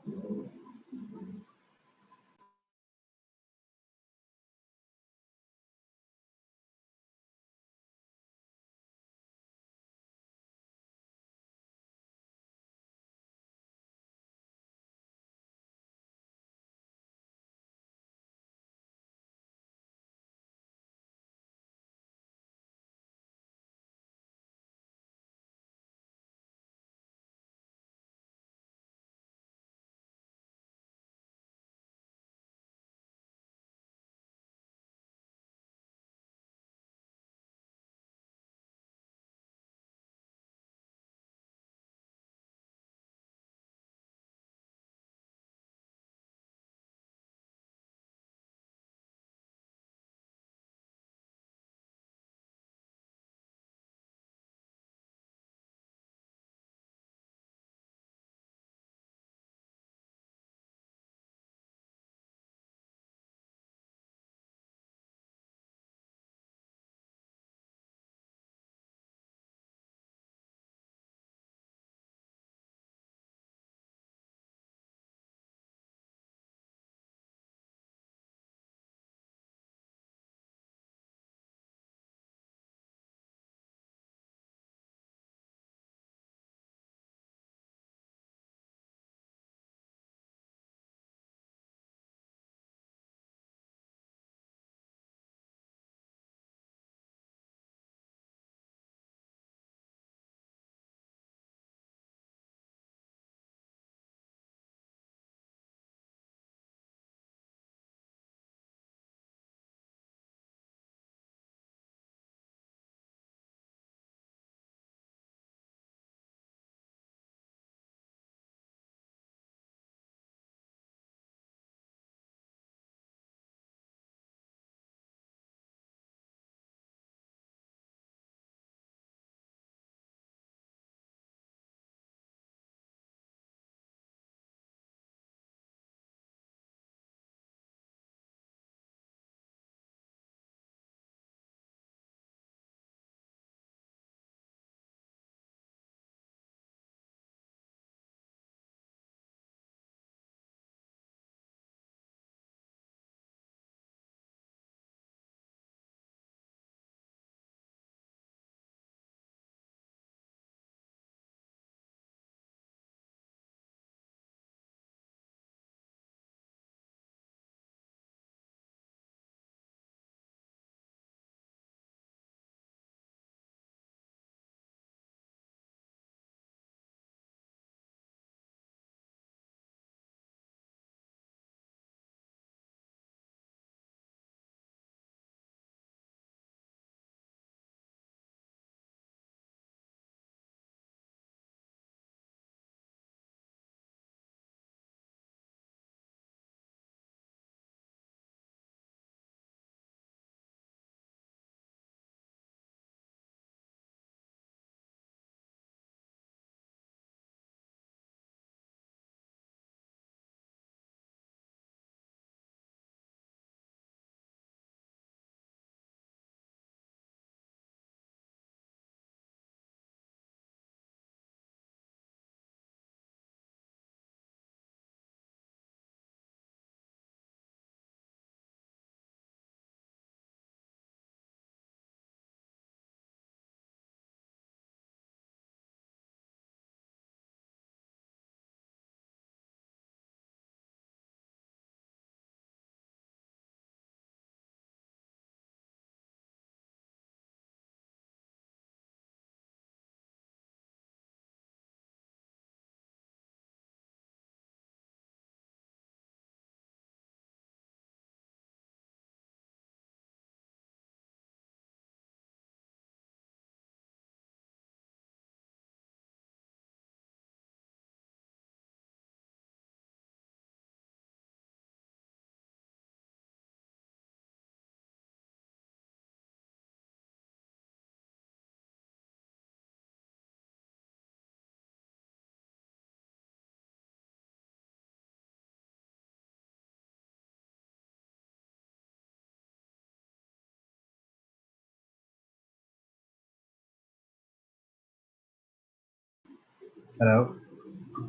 Hello.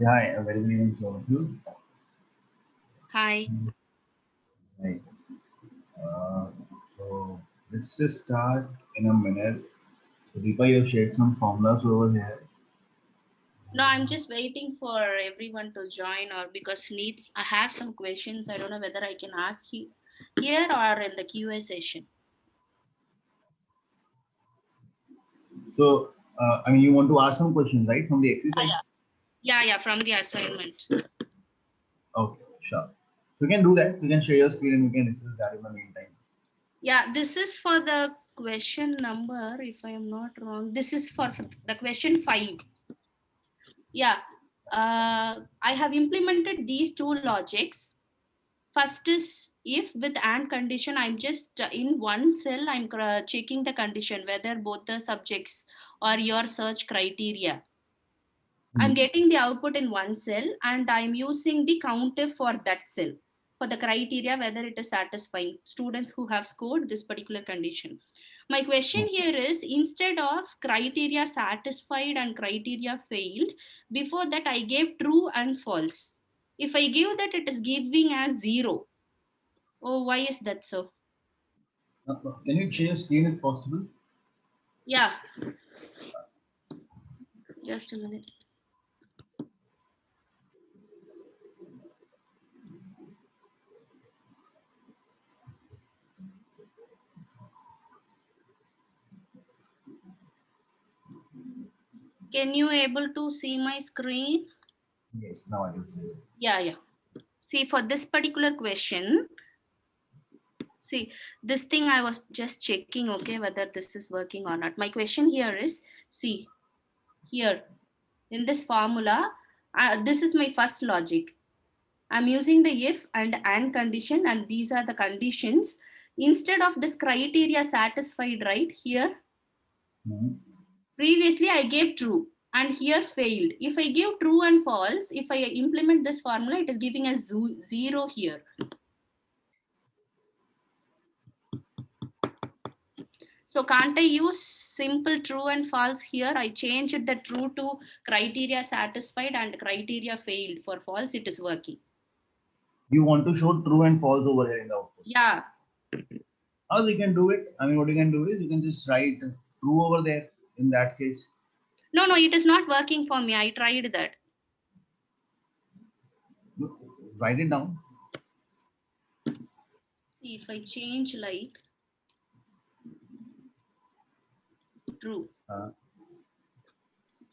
Yeah, hi. A very good evening to all of you. Hi. Right. Uh, so let's just start in a minute. So Deepa, you have shared some formulas over here. No, I'm just waiting for everyone to join or because needs I have some questions. I don't know whether I can ask here or in the QA session. So, you want to ask some questions, right, from the Yeah, exercise? yeah, from the assignment. Okay, sure. So, we can do that. You can share your screen and we can discuss that in the meantime. Yeah, this is for the question number, if I am not wrong. This is for the question 5. Yeah. I have implemented these two logics. First is if with and condition, I'm just in one cell, I'm checking the condition whether both the subjects or your search criteria. I'm Hmm. getting the output in one cell and I'm using the countif for that cell for the criteria whether it is satisfying students who have scored this particular condition. My question Okay. here is instead of criteria satisfied and criteria failed, before that I gave true and false. If I give that, it is giving as 0. Oh, why is that so? Can you share your screen if possible? Yeah, just a minute. Can you able to see my screen? Yes, now I can see it. Yeah, yeah. See, for this particular question, see, this thing I was just checking, okay, whether this is working or not. My question here is, see, here in this formula, this is my first logic. I'm using the if and condition, and these are the conditions. Instead of this criteria satisfied, right here, Hmm. previously I gave true and here failed. If I give true and false, if I implement this formula, it is giving a 0 here. So can't I use simple true and false here? I changed the true to criteria satisfied and criteria failed. For false, it is working. You want to show true and false over here in the output. Yeah. How you can do it? What you can do is you can just write true over there in that case. No, no, it is not working for me. I tried that. Write it down. See, if I change like true, Uh,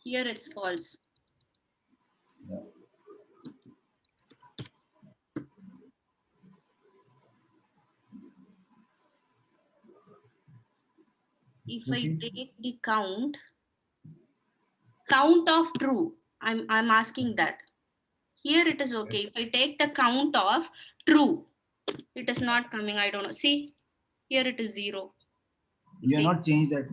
here it's false. yeah. If I Okay. take the count of true, I'm asking that. Here it is okay. Yes. If I take the count of true, it is not coming. I don't know. See, here it is 0. You If have I not changed that.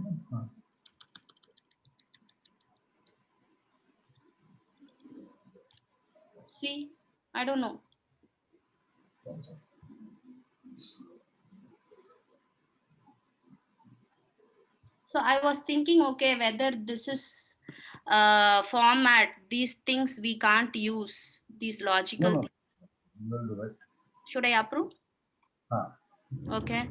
see, I don't know. So I was thinking, okay, whether this is format, these things we can't use, these No, logical no, things. don't do it. Should I approve? Huh. Okay.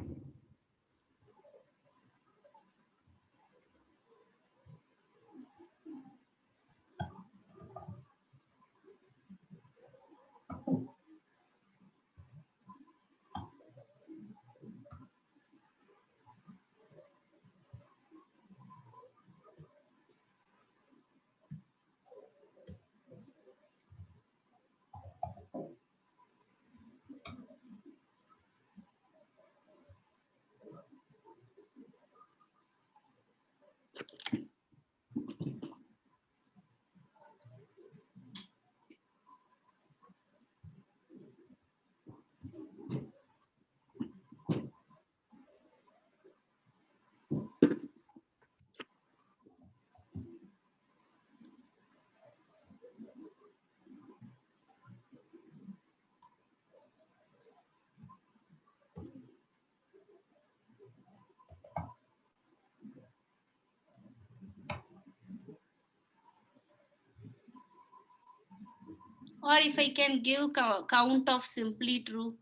Or if I can give count of simply true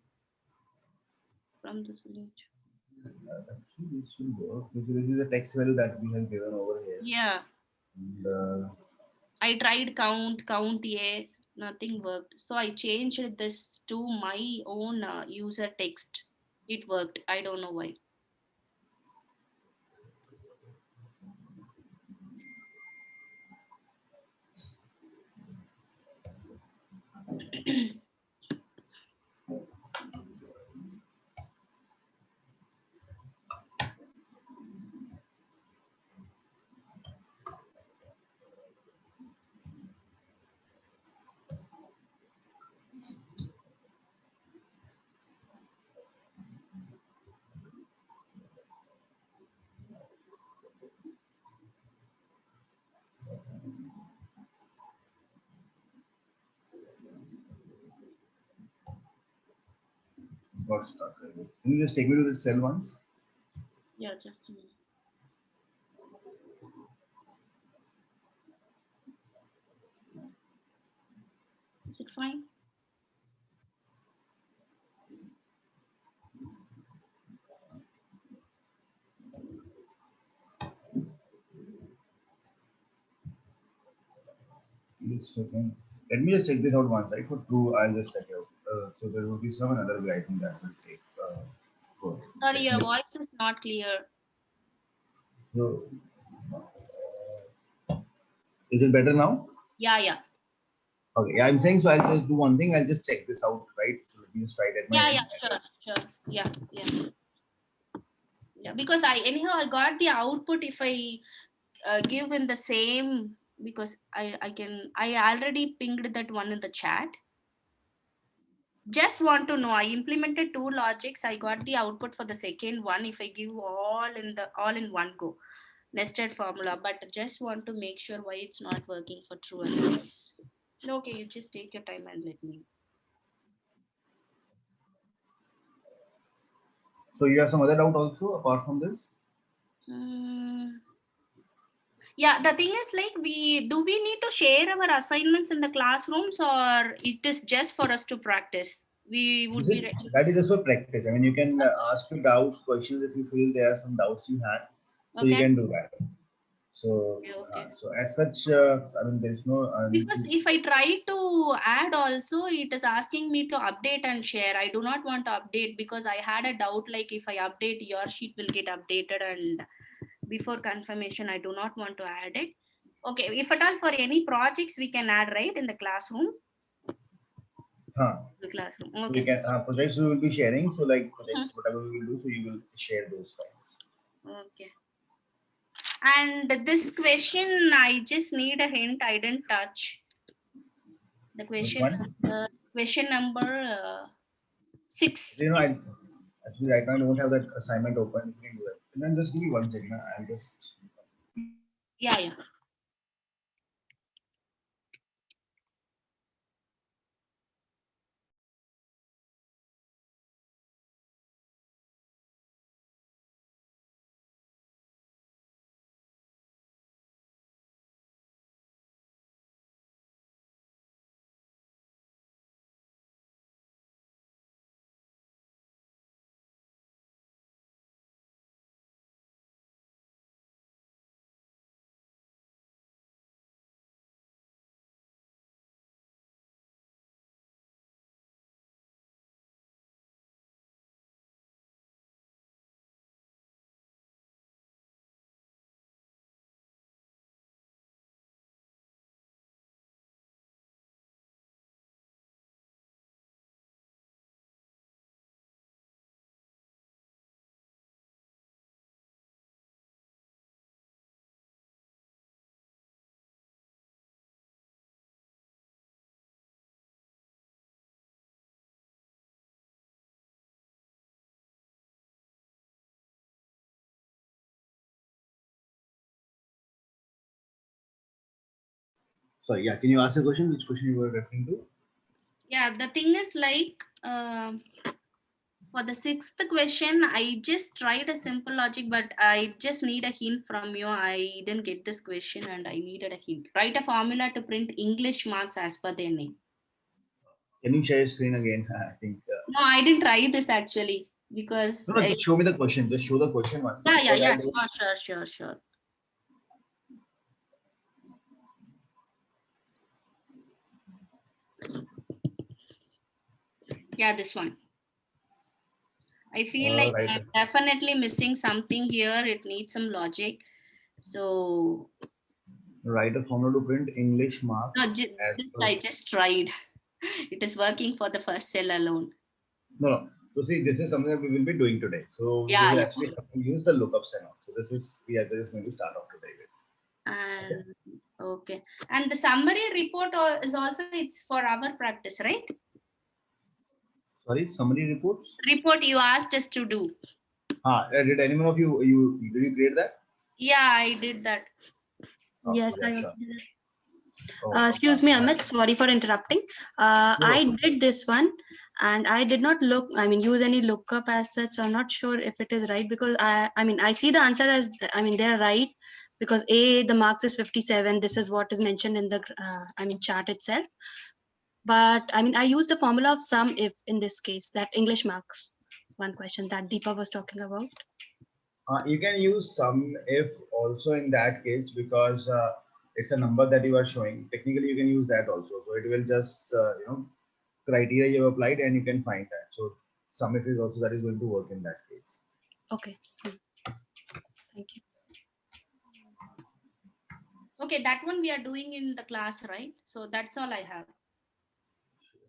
from this image. Actually, this should work because this is a text value that we have given over here. Yeah, And, I tried count a, nothing worked. So I changed this to my own user text. It worked. I don't know why. got stuck. I guess. Can you just take me to the cell once? Yeah, just a minute. Is it fine? Just checking. Let me just check this out once, right? For true, I'll just check it out. So there will be some another way I think that will take. Good. Sorry, Let your me- voice is not clear. So, is it better now? Yeah, yeah. Okay, yeah, I'm saying so. I'll just do one thing. I'll just check this out, right? So let me just try it at my Yeah, end. yeah, sure. Yeah, yeah. Yeah, because I got the output if I give in the same, because I already pinged that one in the chat. Just want to know, I implemented two logics. I got the output for the second one if I give all in one go, nested formula, but just want to make sure why it's not working for true and false. Okay, you just take your time and let me. So you have some other doubt also apart from this? Hmm. Yeah, the thing is like, we need to share our assignments in the classrooms, or it is just for us to practice? We would Is be it ready. that is also practice? I mean, you can ask your doubts, questions if you feel there are some doubts you had, so you Okay. can do that. So, Okay. Okay. so as such, I mean, there is no need Because to. if I try to add also, it is asking me to update and share. I do not want to update because I had a doubt like if I update, your sheet will get updated, and before confirmation, I do not want to add it. Okay, if at all for any projects we can add, right, in the classroom. Huh. The classroom. So we Okay. can projects we will be sharing. So like Mhm. projects, whatever we will do, so you will share those files. Okay. And this question, I just need a hint. I didn't touch the Which question. one? Question number 6. You know, I actually right now I don't have that assignment open. You can do it. And then just give me 1 second. I'll just. Yeah, yeah. Sorry. Yeah. Can you ask a question? Which question you were referring to? Yeah, the thing is like, for the sixth question, I just tried a simple logic, but I just need a hint from you. I didn't get this question and I needed a hint. Write a formula to print English marks as per their name. Can you share your screen again? I think. No, I didn't try this actually because No, just show me the question. Just show the question once. Because I yeah, don't. sure. Yeah, this one. I feel like Right. I'm definitely missing something here. It needs some logic. So Write a formula to print English no, marks as this per. I just tried. It is working for the first cell alone. No, no. So see, this is something that we will be doing today. So we Yeah, will yeah. actually have to use the lookups and all. So this is we are just going to start off today with. Okay. And okay. And the summary report is also it's for our practice, right? Sorry, summary reports. Report you asked us to do. Did anyone of you did you create that? Yeah, I did that. Okay, Yes, yeah, I sure. also did. Oh, Excuse me, Amit. Sorry for interrupting. no, I no. did this one, and I did not use any lookup as such. So I'm not sure if it is right because I see the answer as, they're right because the marks is 57. This is what is mentioned in the, chart itself. But I use the formula of sum if in this case, that English marks. One question that Deepa was talking about. You can use sum if also in that case because it's a number that you are showing. Technically, you can use that also. So it will just criteria you have applied and you can find that. So sum if is also that is going to work in that case. Okay. Thank you. Okay, that one we are doing in the class, right? So that's all I have.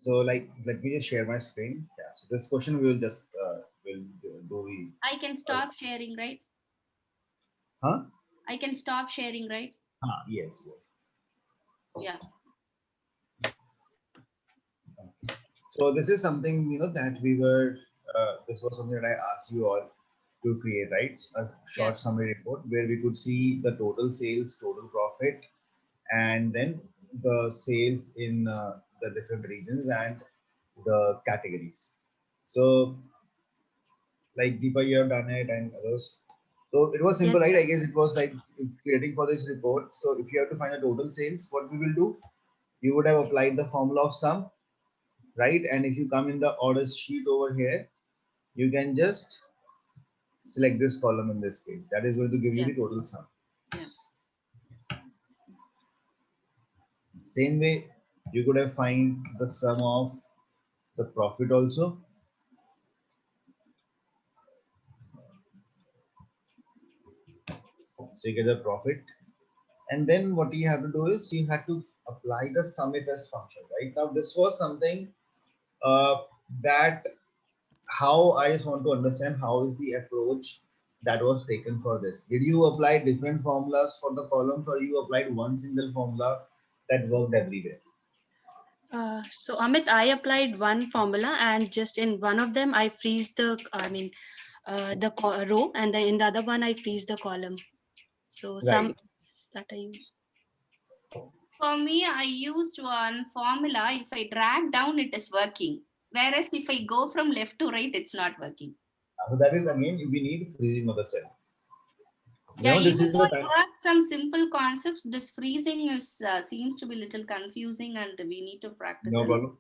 So like let me just share my screen. Yeah. So this question we will just will do the I can stop sharing, right? huh? I can stop sharing, right? Yes, yes. Yeah. So this is something that we were. This was something that I asked you all to create, right? A Yeah. short summary report where we could see the total sales, total profit, and then the sales in the different regions and the categories. So, like Deepa, you have done it, and others. So it was Yes. simple, right? I guess it was like creating for this report. So if you have to find the total sales, what we will do, you would have applied the formula of sum, right? And if you come in the orders sheet over here, you can just select this column in this case. That is going to give you Yeah. the total sum. Yeah. Same way, you could have find the sum of the profit also. So you get the profit. And then what you have to do is you have to apply the sum if s function, right? Now this was something uh, that how I just want to understand how is the approach that was taken for this. Did you apply different formulas for the columns or you applied one single formula that worked everywhere? So Amit, I applied one formula and just in one of them I freeze the, row, and then in the other one I freeze the column. So some Right. that I use. For me, I used one formula. If I drag down, it is working. Whereas if I go from left to right, it's not working. So that is again we need freezing of the cell. Yeah, This even is though the it time. works some simple concepts, this freezing is seems to be a little confusing, and we need to practice No a lot. problem.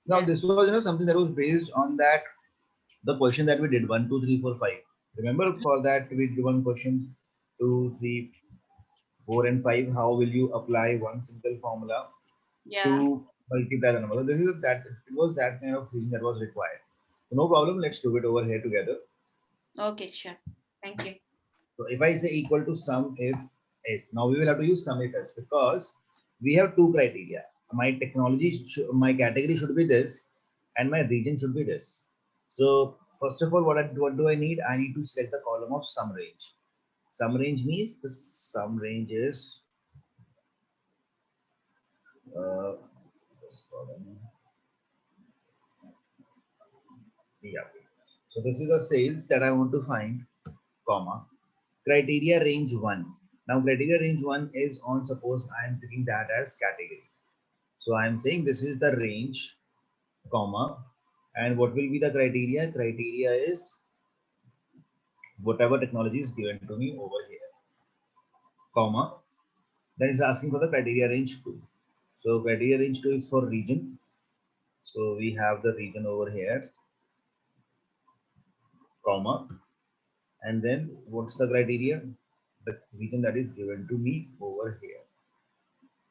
Now Yeah. this was something that was based on that the question that we did 1, 2, 3, 4, 5. Remember for that we did one question 2, 3, 4, and 5. How will you apply one simple formula Yeah. to multiply the number? So this is that it was that kind of reason that was required. So no problem. Let's do it over here together. Okay, sure. Thank you. So if I say equal to sum if s, now we will have to use sum if s because we have two criteria. My category should be this, and my region should be this. So first of all, what do I need? I need to select the column of sum range. Sum range means the sum range is uh, this column. Yeah. So this is the sales that I want to find, comma, criteria range 1. Now criteria range 1 is on, suppose I am taking that as category. So I am saying this is the range, comma, and what will be the criteria? Criteria is whatever technology is given to me over here, comma. Then it's asking for the criteria range 2. So criteria range 2 is for region. So we have the region over here, comma, and then what's the criteria? The region that is given to me over here.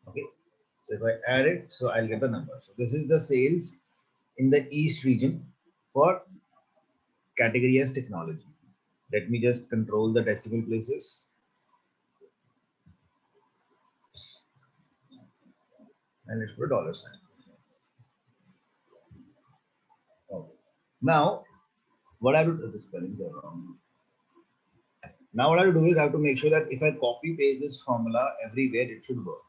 Okay. So if I add it, so I'll get the number. So this is the sales in the East region for category as technology. Let me just control the decimal places. And let's put a dollar sign. Okay. Now, what I will do, the spellings are wrong. Now, what I will do is I have to make sure that if I copy paste this formula everywhere, it should work.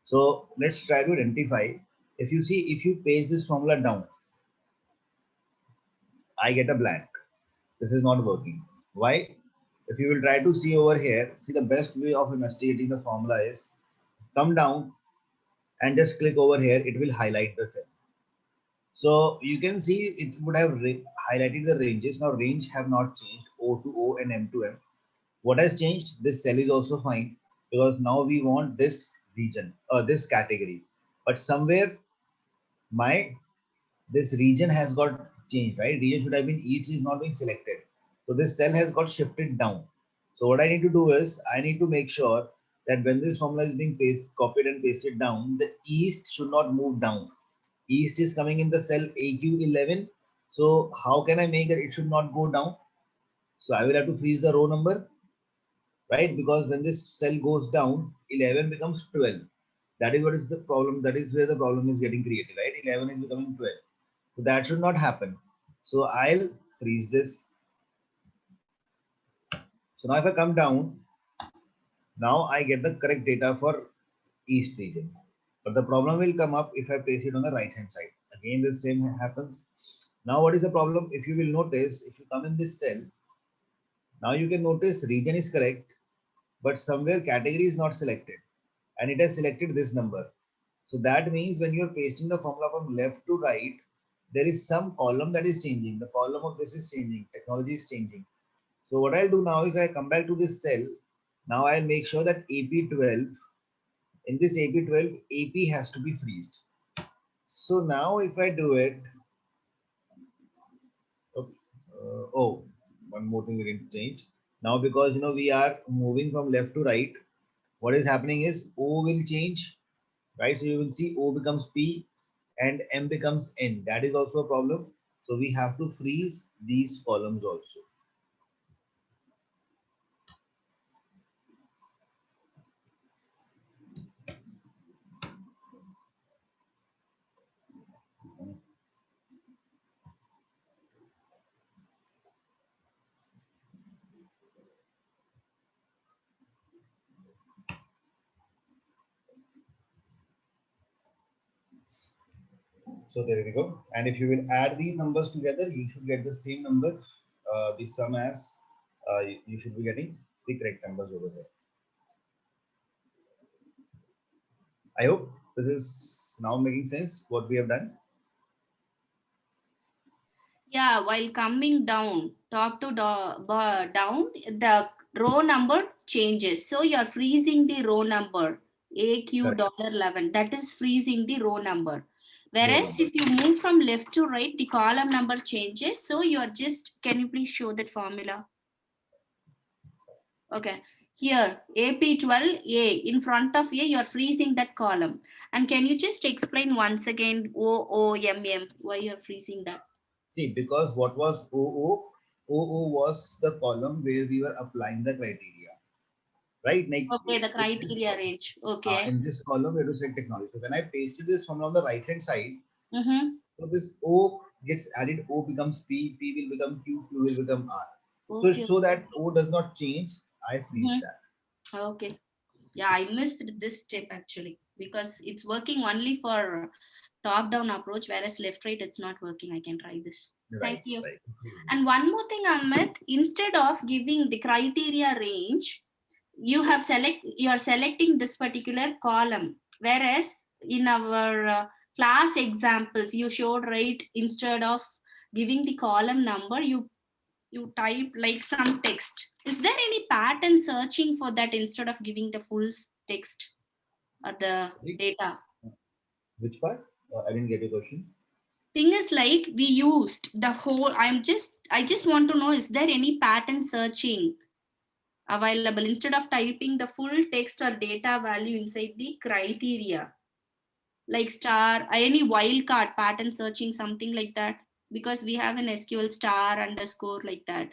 So let's try to identify. If you see, if you paste this formula down, I get a blank. This is not working. Why? If you will try to see over here, see the best way of investigating the formula is come down and just click over here. It will highlight the cell. So you can see it would have highlighted the ranges. Now range have not changed, O to O and M to M. What has changed? This cell is also fine because now we want this region or this category. But somewhere my this region has got changed, right? Region should have been each is not being selected. So this cell has got shifted down. So what I need to do is I need to make sure that when this formula is being copied and pasted down, the east should not move down. East is coming in the cell AQ11. So how can I make that it should not go down? So I will have to freeze the row number, right? Because when this cell goes down, 11 becomes 12. That is what is the problem. That is where the problem is getting created, right? 11 is becoming 12. So that should not happen. So I'll freeze this. So now if I come down, now I get the correct data for East region. But the problem will come up if I place it on the right hand side. Again, the same happens. Now what is the problem? If you will notice, if you come in this cell, now you can notice region is correct, but somewhere category is not selected and it has selected this number. So that means when you are pasting the formula from left to right, there is some column that is changing. The column of this is changing. Technology is changing. So what I'll do now is I come back to this cell. Now I'll make sure that AP12, in this AP12, AP has to be freezed. So now if I do it, oh, one more thing we didn't change. Now because we are moving from left to right, what is happening is O will change, right? So you will see O becomes P and M becomes N. That is also a problem. So we have to freeze these columns also. So there we go. And if you will add these numbers together, you should get the same number. The sum as you should be getting the correct numbers over there. I hope this is now making sense what we have done. Yeah, while coming down, top to down, the row number changes. So you're freezing the row number, AQ $11. That is freezing the row number. Whereas if you move from left to right, the column number changes. So you're just, can you please show that formula? Okay. Here, AP12A, in front of A, you're freezing that column. And can you just explain once again OOMM, why you're freezing that? See, because what was OO? OO was the column where we were applying the criteria, right? Like, okay, the criteria range. Okay. In this column, we have to select technology. So when I pasted this formula on the right hand side, Mm-hmm. so this O gets added, O becomes P, P will become Q, Q will become R. Okay. So that O does not change, I freeze that. Okay. Yeah, I missed this step actually because it's working only for top-down approach, whereas left-right it's not working. I can try this. Right, Thank you. right. And one more thing, Amit, instead of giving the criteria range, you are selecting this particular column, whereas in our class examples you showed, right, instead of giving the column number, you type like some text. Is there any pattern searching for that instead of giving the full text or the data? Which part? I didn't get your question. Thing is, like, we used the whole, I just want to know, is there any pattern searching available instead of typing the full text or data value inside the criteria, like star, any wildcard pattern searching, something like that? Because we have an SQL star underscore like that.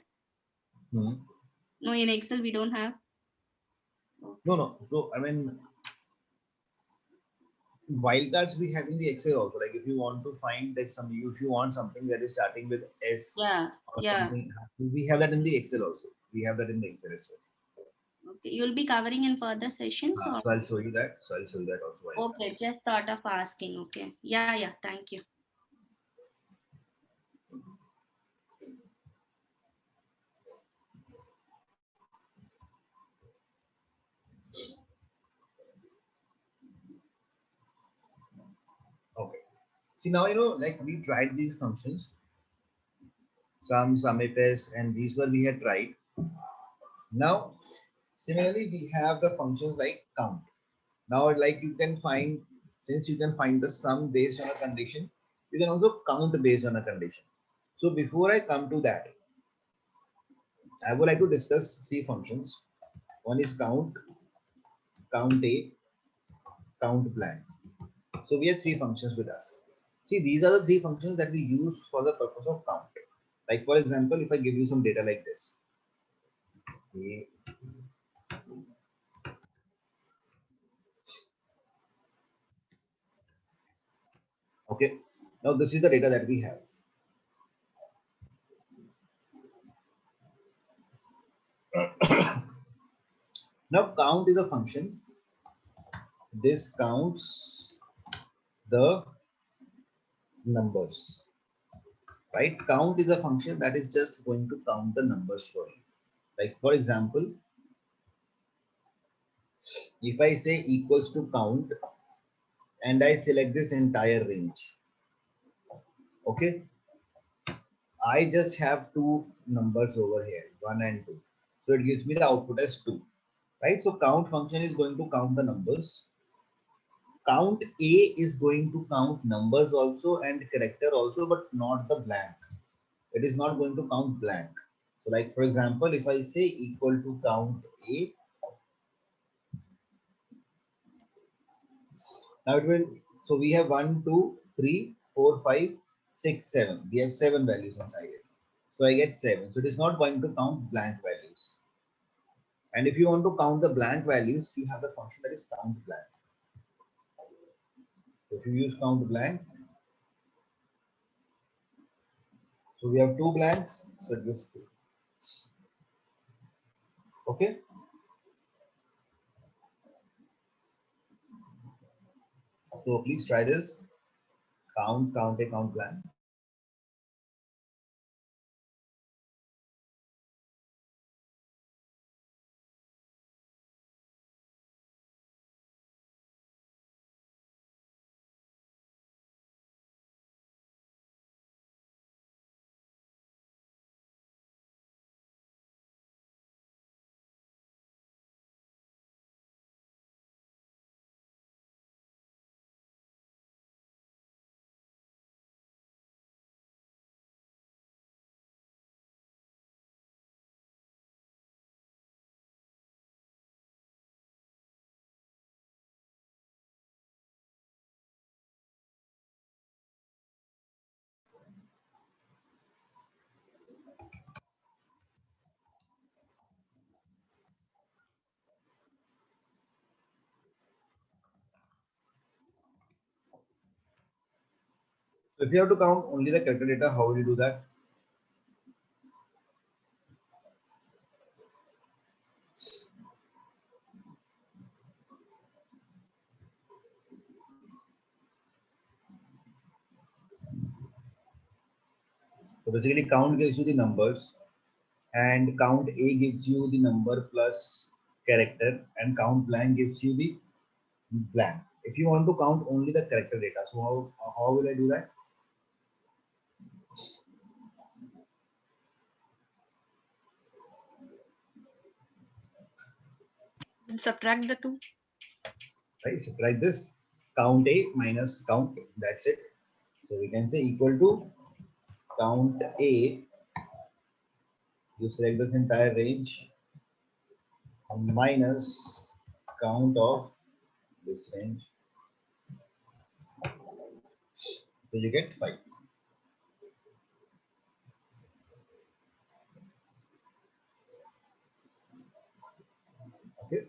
Hmm. No, in Excel we don't have. No. So I mean, wildcards we have in the Excel also. Like if you want to find like if you want something that is starting with S Yeah, or yeah. something, we have that in the Excel also. We have that in the Excel as well. Okay, you'll be covering in further sessions, or So I'll show you that. So I'll show you that also. okay, Wildcards. just thought of asking. Okay, yeah, thank you. Okay. See now like we tried these functions, some ifs, and these were we had tried. Now similarly we have the functions like count. Now like you can find, since you can find the sum based on a condition, you can also count based on a condition. So before I come to that, I would like to discuss three functions. One is count, count a, count blank. So we have three functions with us. See, these are the three functions that we use for the purpose of count. Like for example, if I give you some data like this. Okay. Now this is the data that we have. Now count is a function. This counts the numbers. Right? Count is a function that is just going to count the numbers for you. Like for example, if I say equals to count and I select this entire range, okay, I just have two numbers over here, 1 and 2. So it gives me the output as 2, right? So count function is going to count the numbers. Count A is going to count numbers also and character also, but not the blank. It is not going to count blank. So like for example, if I say equal to count A, now it will, so we have 1, 2, 3, 4, 5, 6, 7. We have 7 values inside it. So I get 7. So it is not going to count blank values. And if you want to count the blank values, you have the function that is count blank. So if you use count blank, so we have two blanks, so it gives 2. Okay. So please try this. Count a, count blank. So if you have to count only the character data, how will you do that? So basically count gives you the numbers and count A gives you the number plus character and count blank gives you the blank. If you want to count only the character data, so how will I do that? Subtract the two. Right, so like this, count A minus count A, that's it. So we can say equal to count A. You select this entire range minus count of this range. So you get 5. Okay.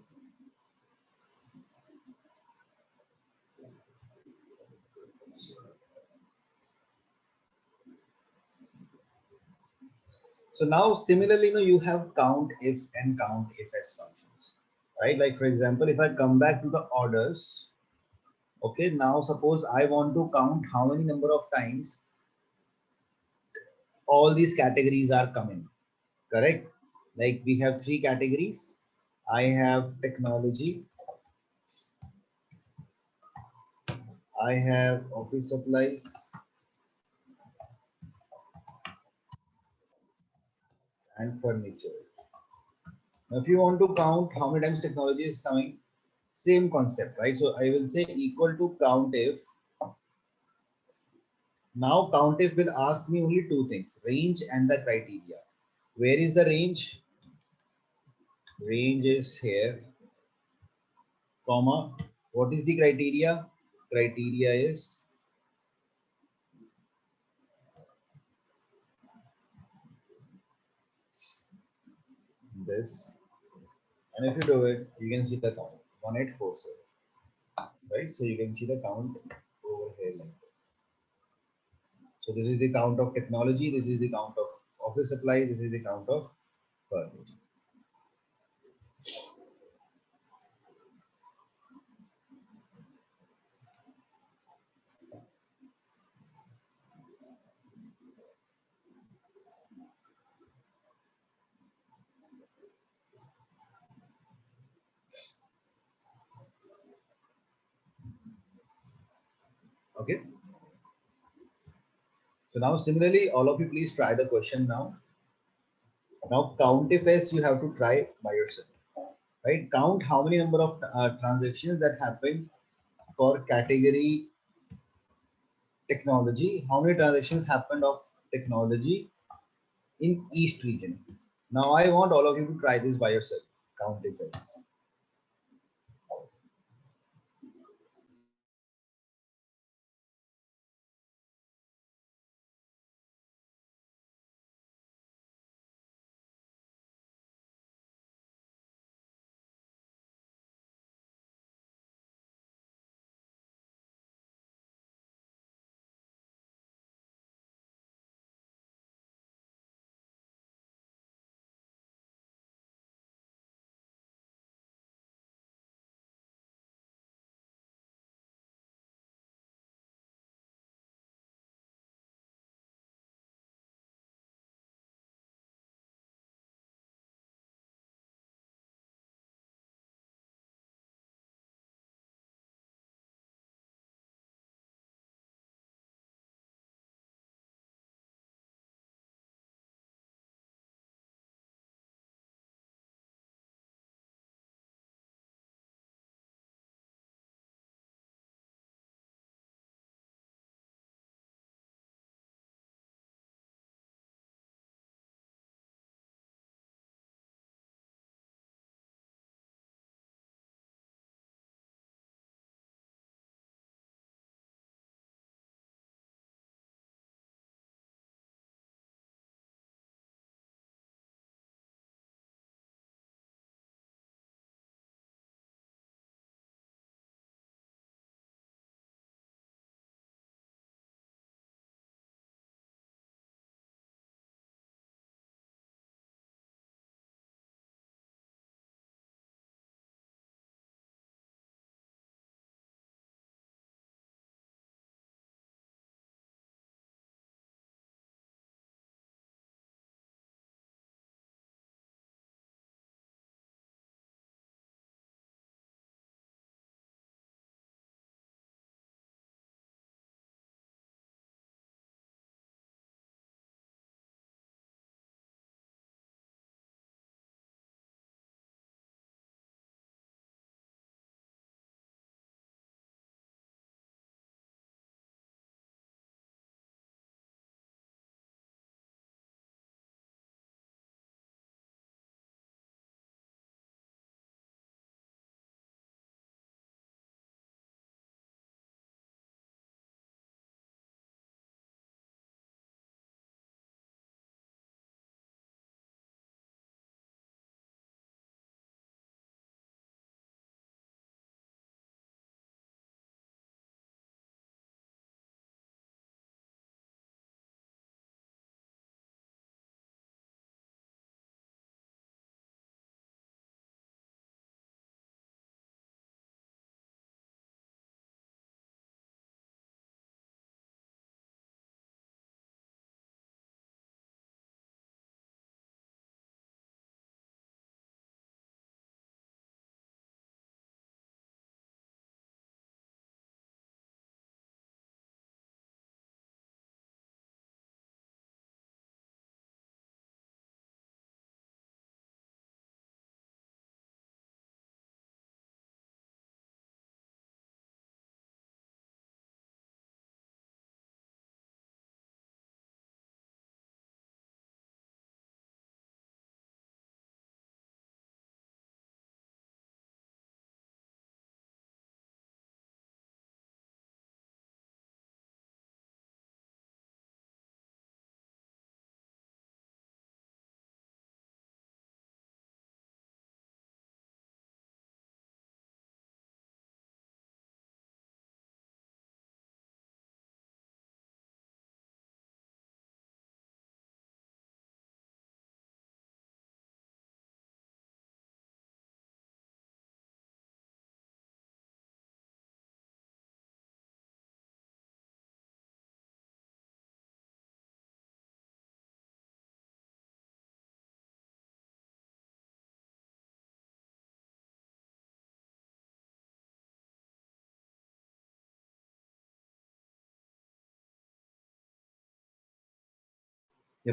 So now similarly, you have count if and count if as functions, right? Like for example, if I come back to the orders, okay, now suppose I want to count how many number of times all these categories are coming, correct? Like we have 3 categories. I have technology, I have office supplies, and furniture. Now, if you want to count how many times technology is coming, same concept, right? So I will say equal to count if. Now count if will ask me only two things, range and the criteria. Where is the range? Range is here, comma. What is the criteria? Criteria is this. And if you do it, you can see the count 1847, right? So you can see the count over here like this. So this is the count of technology, this is the count of office supply, this is the count of furniture. Okay. So now similarly, all of you please try the question now. Now count if as you have to try by yourself, right? Count how many number of transactions that happen for category technology, how many transactions happened of technology in East region. Now I want all of you to try this by yourself. Count if as.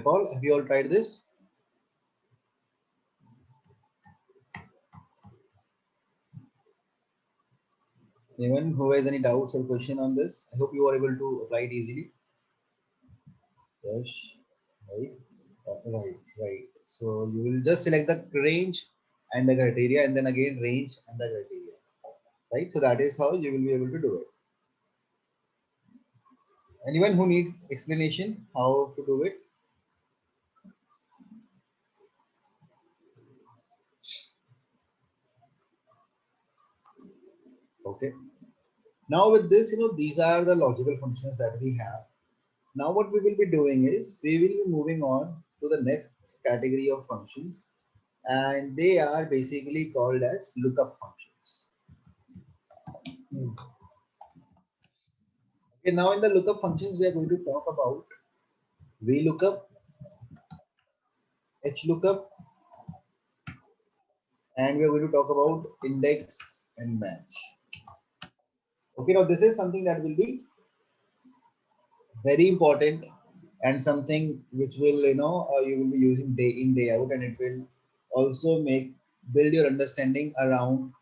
Paul, have you all tried this? Anyone who has any doubts or question on this? I hope you are able to apply it easily. Yes, right, right. So you will just select the range and the criteria, and then again range and the criteria, right? So that is how you will be able to do it. Anyone who needs explanation how to do it? Okay. Now with this, these are the logical functions that we have. Now what we will be doing is we will be moving on to the next category of functions, and they are basically called as lookup functions. Okay, now in the lookup functions, we are going to talk about VLOOKUP, HLOOKUP, and we are going to talk about index and match. Okay, now this is something that will be very important and something which will, you will be using day in, day out, and it will also build your understanding around,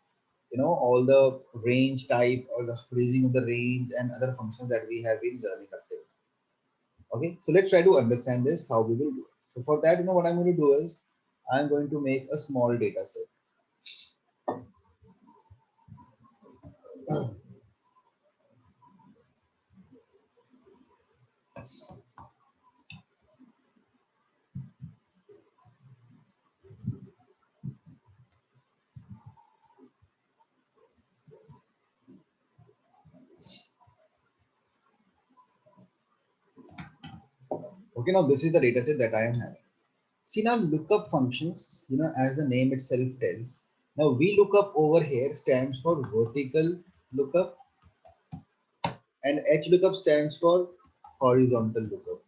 all the range type or the freezing of the range and other functions that we have been learning up till now. Okay, so let's try to understand this, how we will do it. So for that, what I'm going to do is I'm going to make a small data set. Okay, now this is the data set that I am having. See, now lookup functions, as the name itself tells. Now VLOOKUP over here stands for vertical lookup, and HLOOKUP stands for horizontal lookup.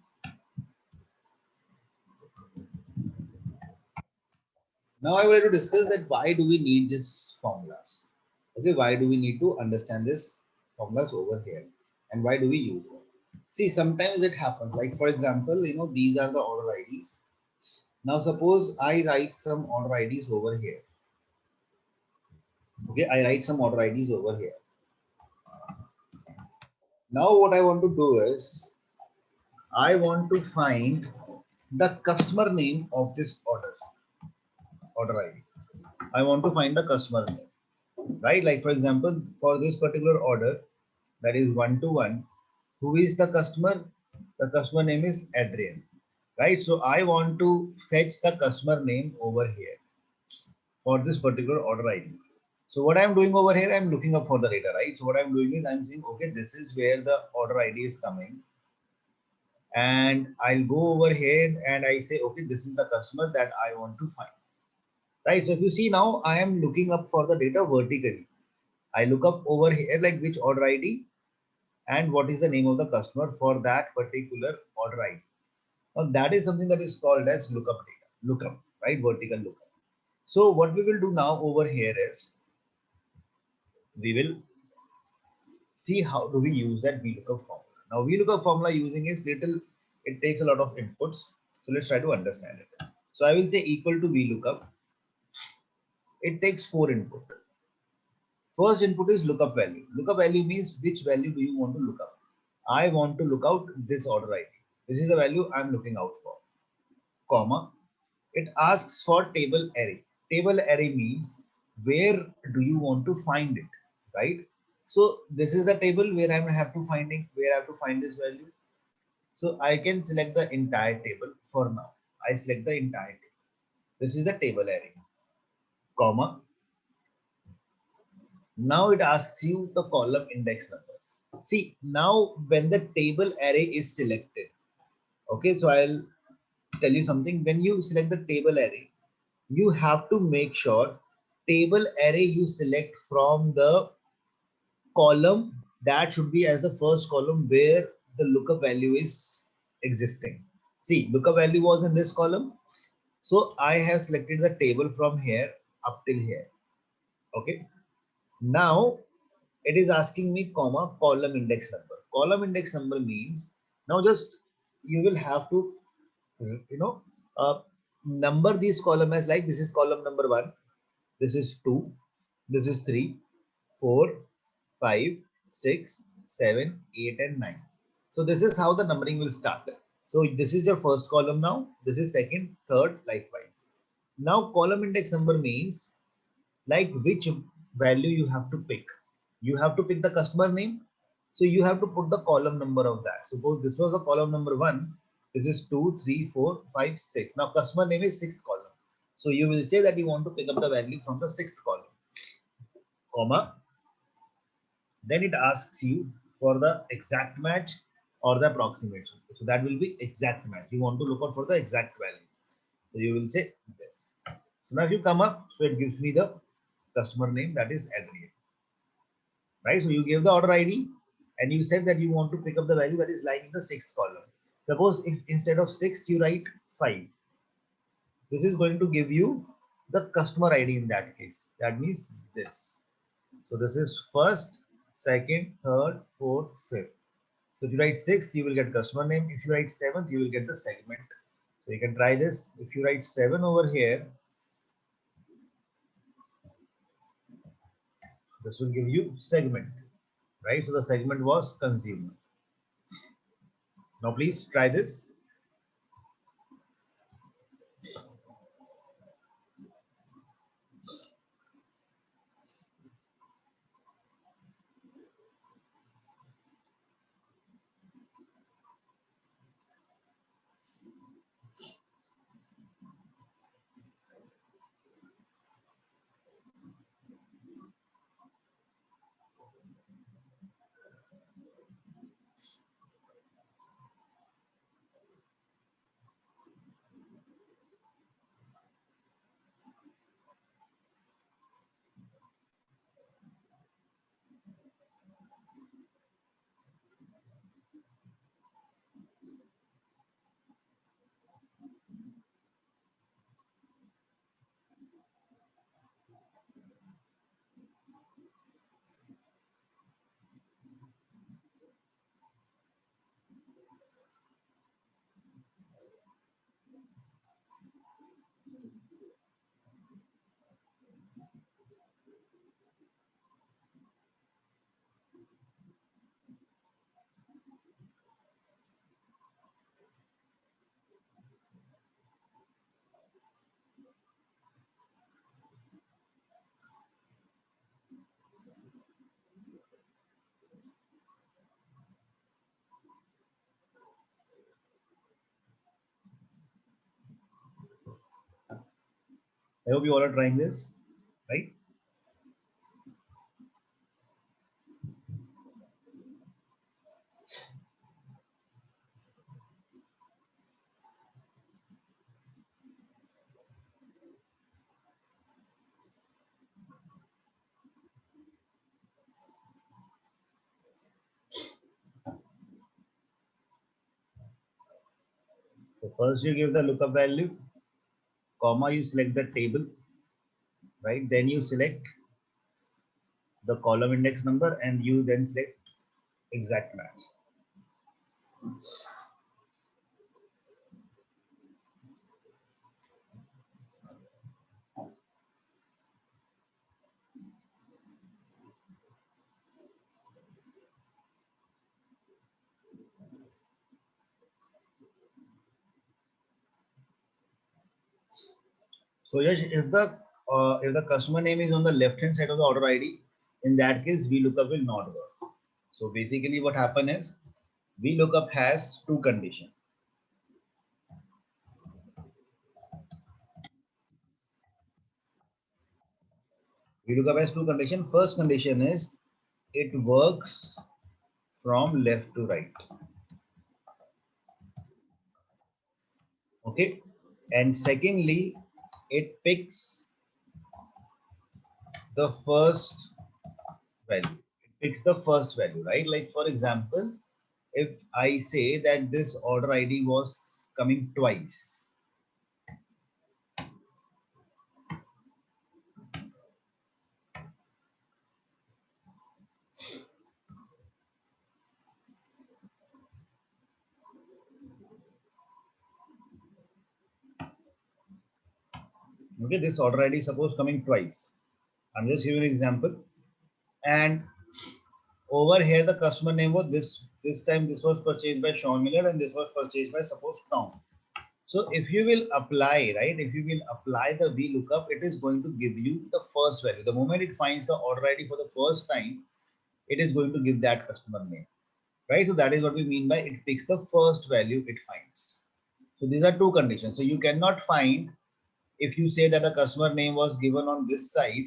Now I would like to discuss that why do we need these formulas? Okay, why do we need to understand this formulas over here, and why do we use them? See, sometimes it happens. Like for example, these are the order IDs. Now suppose I write some order IDs over here. Okay, I write some order IDs over here. Now what I want to do is I want to find the customer name of this order ID. I want to find the customer name, right? Like for example, for this particular order, that is 1-to-1, who is the customer? The customer name is Adrian, right? So I want to fetch the customer name over here for this particular order ID. So what I'm doing over here, I'm looking up for the data, right? So what I'm doing is I'm saying, okay, this is where the order ID is coming. And I'll go over here and I say, okay, this is the customer that I want to find, right? So if you see now, I am looking up for the data vertically. I look up over here, like which order ID and what is the name of the customer for that particular order ID. Now that is something that is called as lookup, right? Vertical lookup. So what we will do now over here is we will see how do we use that VLOOKUP formula. Now VLOOKUP formula using is it takes a lot of inputs. So let's try to understand it. So I will say equal to VLOOKUP. It takes 4 input. First input is lookup value. Lookup value means which value do you want to look up. I want to look out this order ID. This is the value I'm looking out for. Comma. It asks for table array. Table array means where do you want to find it, right? So this is a table where I have to find this value. So I can select the entire table for now. I select the entire table. This is the table array, comma. Now it asks you the column index number. See, now when the table array is selected, okay, so I'll tell you something. When you select the table array, you have to make sure table array you select from the column that should be as the first column where the lookup value is existing. See, lookup value was in this column. So I have selected the table from here up till here. Okay. Now it is asking me comma column index number. Column index number means now just you will have to you know, number these column as like this is column number 1, this is 2, this is 3, 4, 5, 6, 7, 8, and 9. So this is how the numbering will start. So this is your first column now. This is second, third, likewise. Now column index number means like which value you have to pick. You have to pick the customer name. So you have to put the column number of that. Suppose this was a column number 1. This is 2, 3, 4, 5, 6. Now customer name is sixth column. So you will say that you want to pick up the value from the sixth column, comma. Then it asks you for the exact match or the approximation. So that will be exact match. You want to look out for the exact value. So you will say this. So now if you come up, so it gives me the customer name, that is Adrian. Right? So you gave the order ID and you said that you want to pick up the value that is lying in the sixth column. Suppose if instead of sixth you write 5, this is going to give you the customer ID in that case. That means this. So this is first, second, third, fourth, fifth. So if you write sixth, you will get customer name. If you write seventh, you will get the segment. So you can try this. If you write 7 over here, this will give you segment, right? So the segment was consumer. Now please try this. I hope you all are trying this, right? So first you give the lookup value, comma, you select the table, right? Then you select the column index number and you then select exact match. So yes, if the customer name is on the left hand side of the order ID, in that case VLOOKUP will not work. So basically what happen is VLOOKUP has two conditions. VLOOKUP has two conditions. First condition is it works from left to right. Okay. And secondly, it picks the first value. It picks the first value, right? Like for example, if I say that this order ID was coming twice, Okay, this order ID is suppose coming twice. I'm just giving an example. And over here, the customer name was this. This time, this was purchased by Sean Miller, and this was purchased by suppose Tom. So if you will apply, right, if you will apply the VLOOKUP, it is going to give you the first value. The moment it finds the order ID for the first time, it is going to give that customer name, right? So that is what we mean by it picks the first value it finds. So these are two conditions. So you cannot find, if you say that the customer name was given on this side,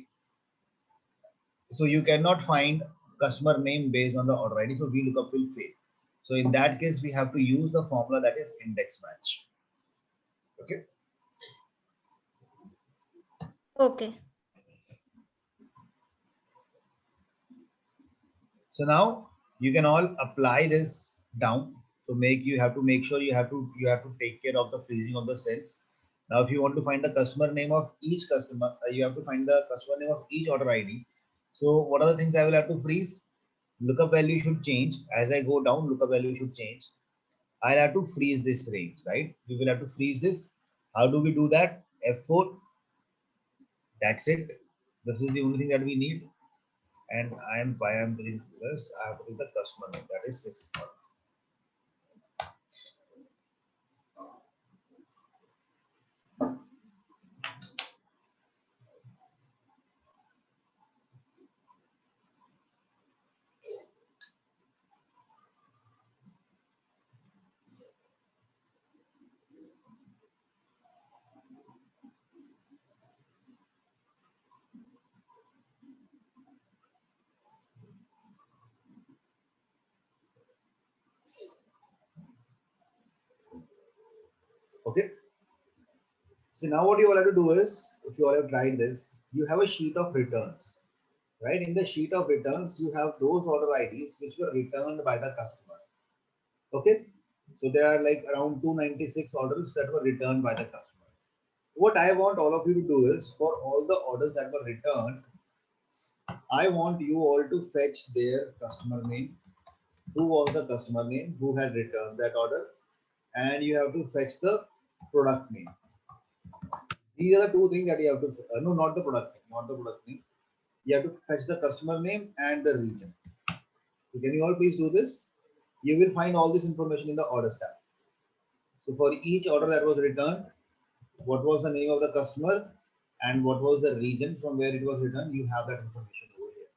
so you cannot find customer name based on the order ID. So VLOOKUP will fail. So in that case, we have to use the formula that is index match. Okay. Okay. So now you can all apply this down. So you have to make sure you have to take care of the freezing of the cells. Now, if you want to find the customer name of each customer, you have to find the customer name of each order ID. So what are the things I will have to freeze? Lookup value should change. As I go down, lookup value should change. I'll have to freeze this range, right? We will have to freeze this. How do we do that? F4. That's it. This is the only thing that we need. And I am doing this. I have to do the customer name. That is 6. Okay. So now what you all have to do is, if you all have tried this, you have a sheet of returns, right? In the sheet of returns, you have those order IDs which were returned by the customer. Okay. So there are like around 296 orders that were returned by the customer. What I want all of you to do is, for all the orders that were returned, I want you all to fetch their customer name. Who was the customer name? Who had returned that order? And you have to fetch the product name. These are the two things that you have to, no, not the product name, not the product name. You have to fetch the customer name and the region. So can you all please do this? You will find all this information in the orders tab. So for each order that was returned, what was the name of the customer and what was the region from where it was returned, you have that information over here.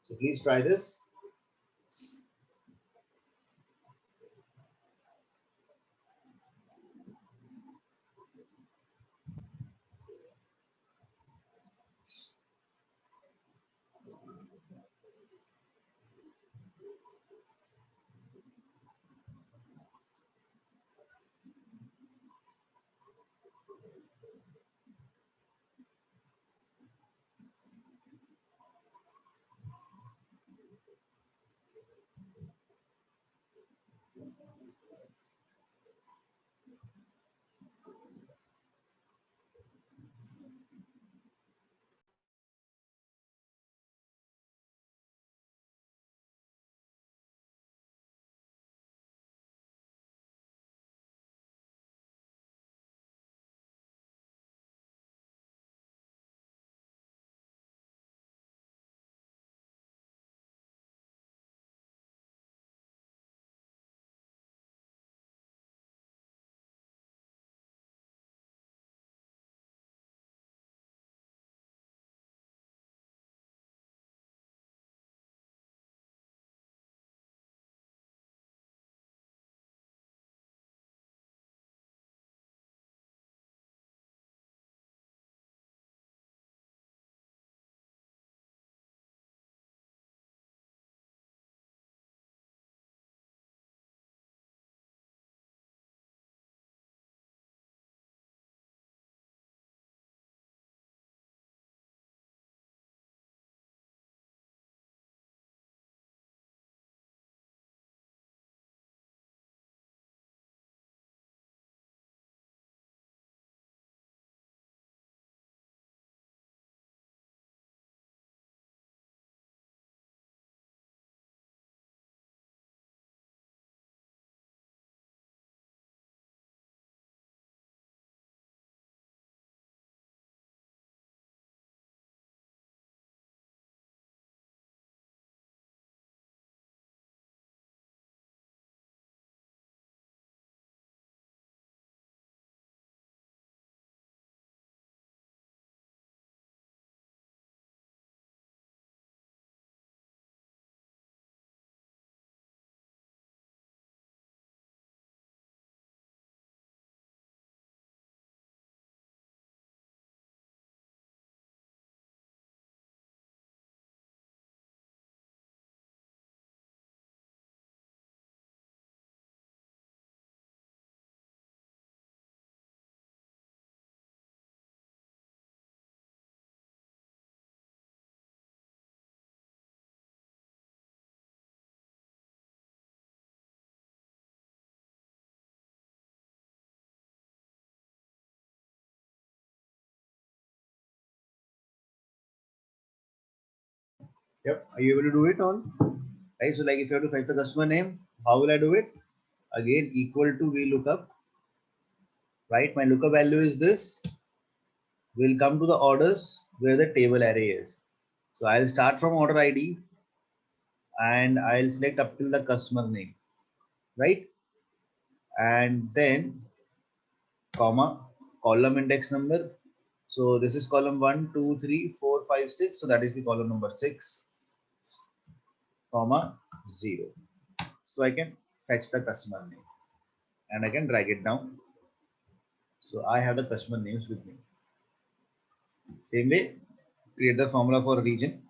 So please try this. Yep. Are you able to do it all? Right. So like if you have to fetch the customer name, how will I do it? Again, equal to VLOOKUP. Right. My lookup value is this. We'll come to the orders where the table array is. So I'll start from order ID and I'll select up till the customer name. Right. And then comma column index number. So this is column 1, 2, 3, 4, 5, 6. So that is the column number 6, comma 0. So I can fetch the customer name and I can drag it down. So I have the customer names with me. Same way, create the formula for region.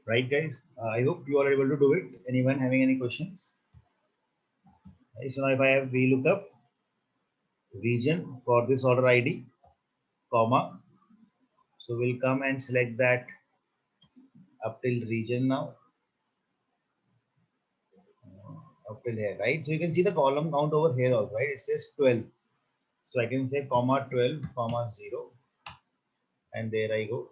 Right, guys? I hope you are able to do it. Anyone having any questions? Right, so now if I have VLOOKUP region for this order ID, comma. So we'll come and select that up till region now. Up till here, right? So you can see the column count over here also, right? It says 12. So I can say comma 12, comma 0. And there I go.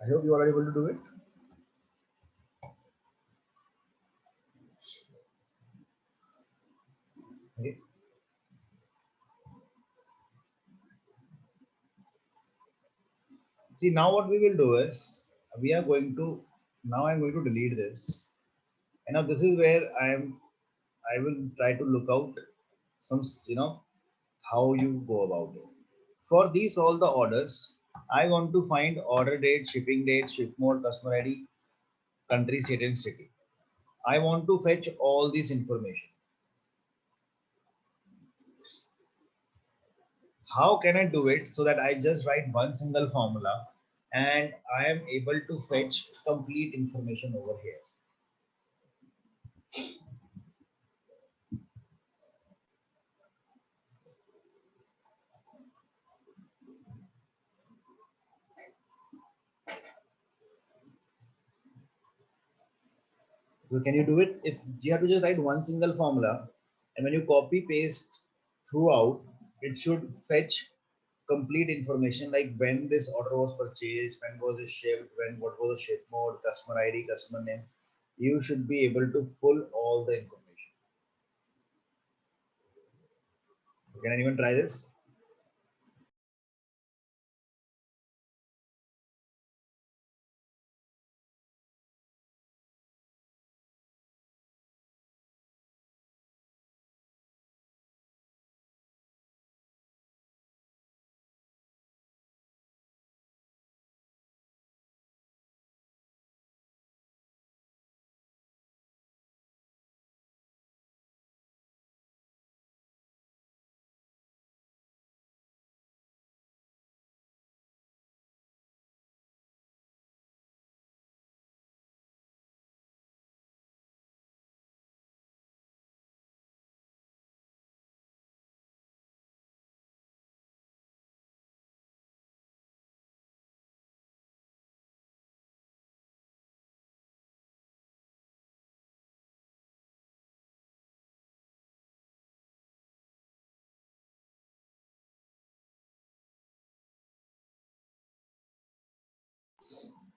I hope you are able to do it. Okay. See, now what we will do is we are going to now I'm going to delete this. And now this is where I will try to look out some how you go about it. For these all the orders, I want to find order date, shipping date, ship mode, customer ID, country, state, and city. I want to fetch all this information. How can I do it so that I just write one single formula and I am able to fetch complete information over here? So can you do it? If you have to just write one single formula, and when you copy paste throughout, it should fetch complete information like when this order was purchased, when was it shipped, when what was the ship mode, customer ID, customer name. You should be able to pull all the information. Can anyone try this?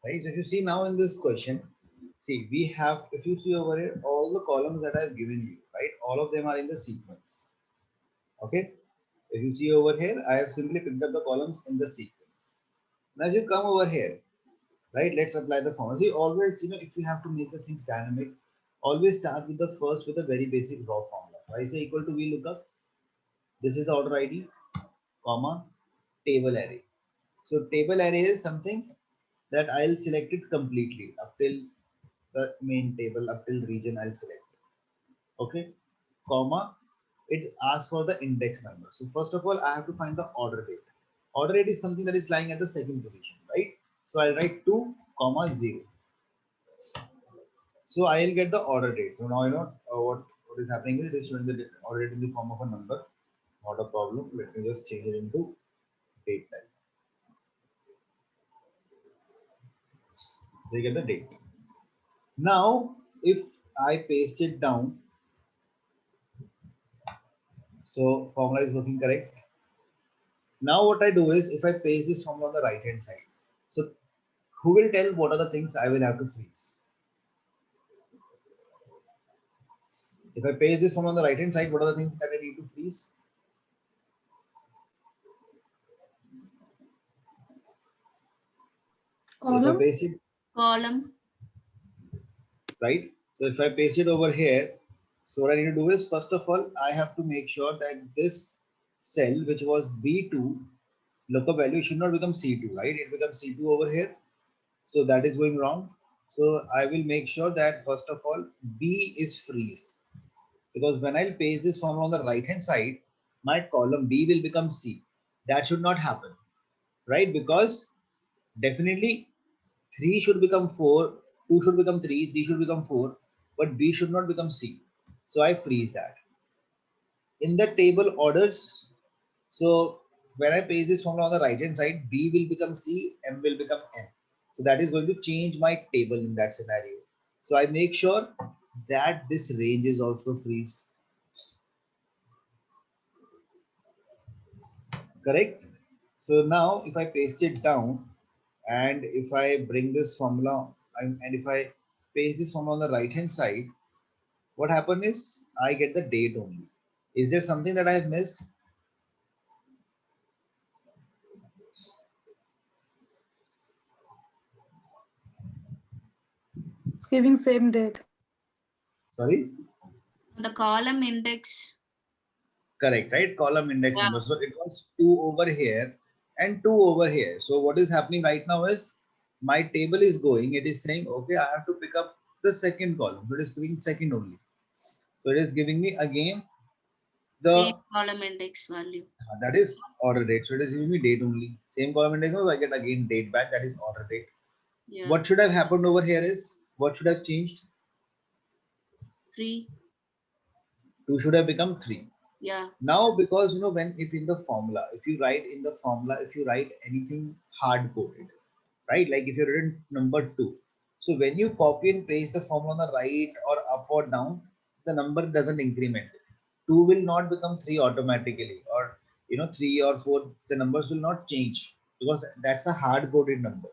Right. So if you see now in this question, see we have, if you see over here, all the columns that I've given you, right? All of them are in the sequence. Okay. If you see over here, I have simply picked up the columns in the sequence. Now if you come over here, right? Let's apply the formula. See, always, if you have to make the things dynamic, always start with the first with a very basic raw formula. So I say equal to VLOOKUP. This is the order ID, comma, table array. So table array is something that I'll select it completely up till the main table, up till region I'll select. Okay, comma, it asks for the index number. So first of all, I have to find the order date. Order date is something that is lying at the second position, right? So I'll write 2, comma 0. So I'll get the order date. So now what is happening is it is showing the order date in the form of a number. Not a problem. Let me just change it into date type. So you get the date. Now, if I paste it down, so formula is working correct. Now what I do is if I paste this formula on the right hand side, so who will tell what are the things I will have to freeze? If I paste this formula on the right hand side, what are the things that I need to freeze? So if I paste it, Column. right? So if I paste it over here, so what I need to do is first of all, I have to make sure that this cell, which was B2, lookup value should not become C2, right? It becomes C2 over here. So that is going wrong. So I will make sure that first of all, B is freezed. Because when I'll paste this formula on the right hand side, my column B will become C. That should not happen, right? Because definitely 3 should become 4, 2 should become 3, 3 should become 4, but B should not become C. So I freeze that. In the table orders, so when I paste this formula on the right hand side, B will become C, M will become N. So that is going to change my table in that scenario. So I make sure that this range is also freezed. Correct? So now if I paste it down and if I bring this formula and if I paste this formula on the right hand side, what happened is I get the date only. Is there something that I have missed? It's giving same date. Sorry? The column index. Correct, right? Column index Yeah. number. So it was 2 over here and 2 over here. So what is happening right now is my table is going, it is saying, okay, I have to pick up the second column. So it is picking second only. So it is giving me again the Same column index value. that is order date. So it is giving me date only. Same column index, so I get again date back. That is order date. Yeah. What should have happened over here is what should have changed? 3. 2 should have become 3. Yeah. Now, because when if in the formula, if you write in the formula, if you write anything hard coded, right? Like if you written number 2, So when you copy and paste the formula on the right or up or down, the number doesn't increment. 2 will not become 3 automatically, or 3 or 4, the numbers will not change because that's a hard coded number.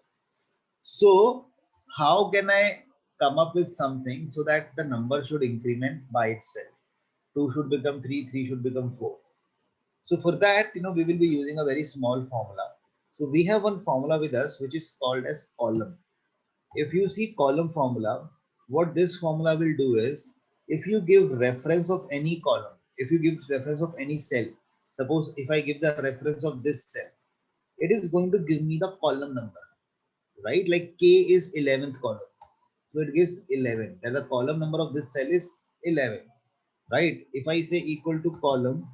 So how can I come up with something so that the number should increment by itself? 2 should become 3, 3 should become 4. So for that, we will be using a very small formula. So we have one formula with us which is called as column. If you see column formula, what this formula will do is, if you give reference of any column, if you give reference of any cell, suppose if I give the reference of this cell, it is going to give me the column number, right? Like K is 11th column. So it gives 11. That the column number of this cell is 11, right? If I say equal to column,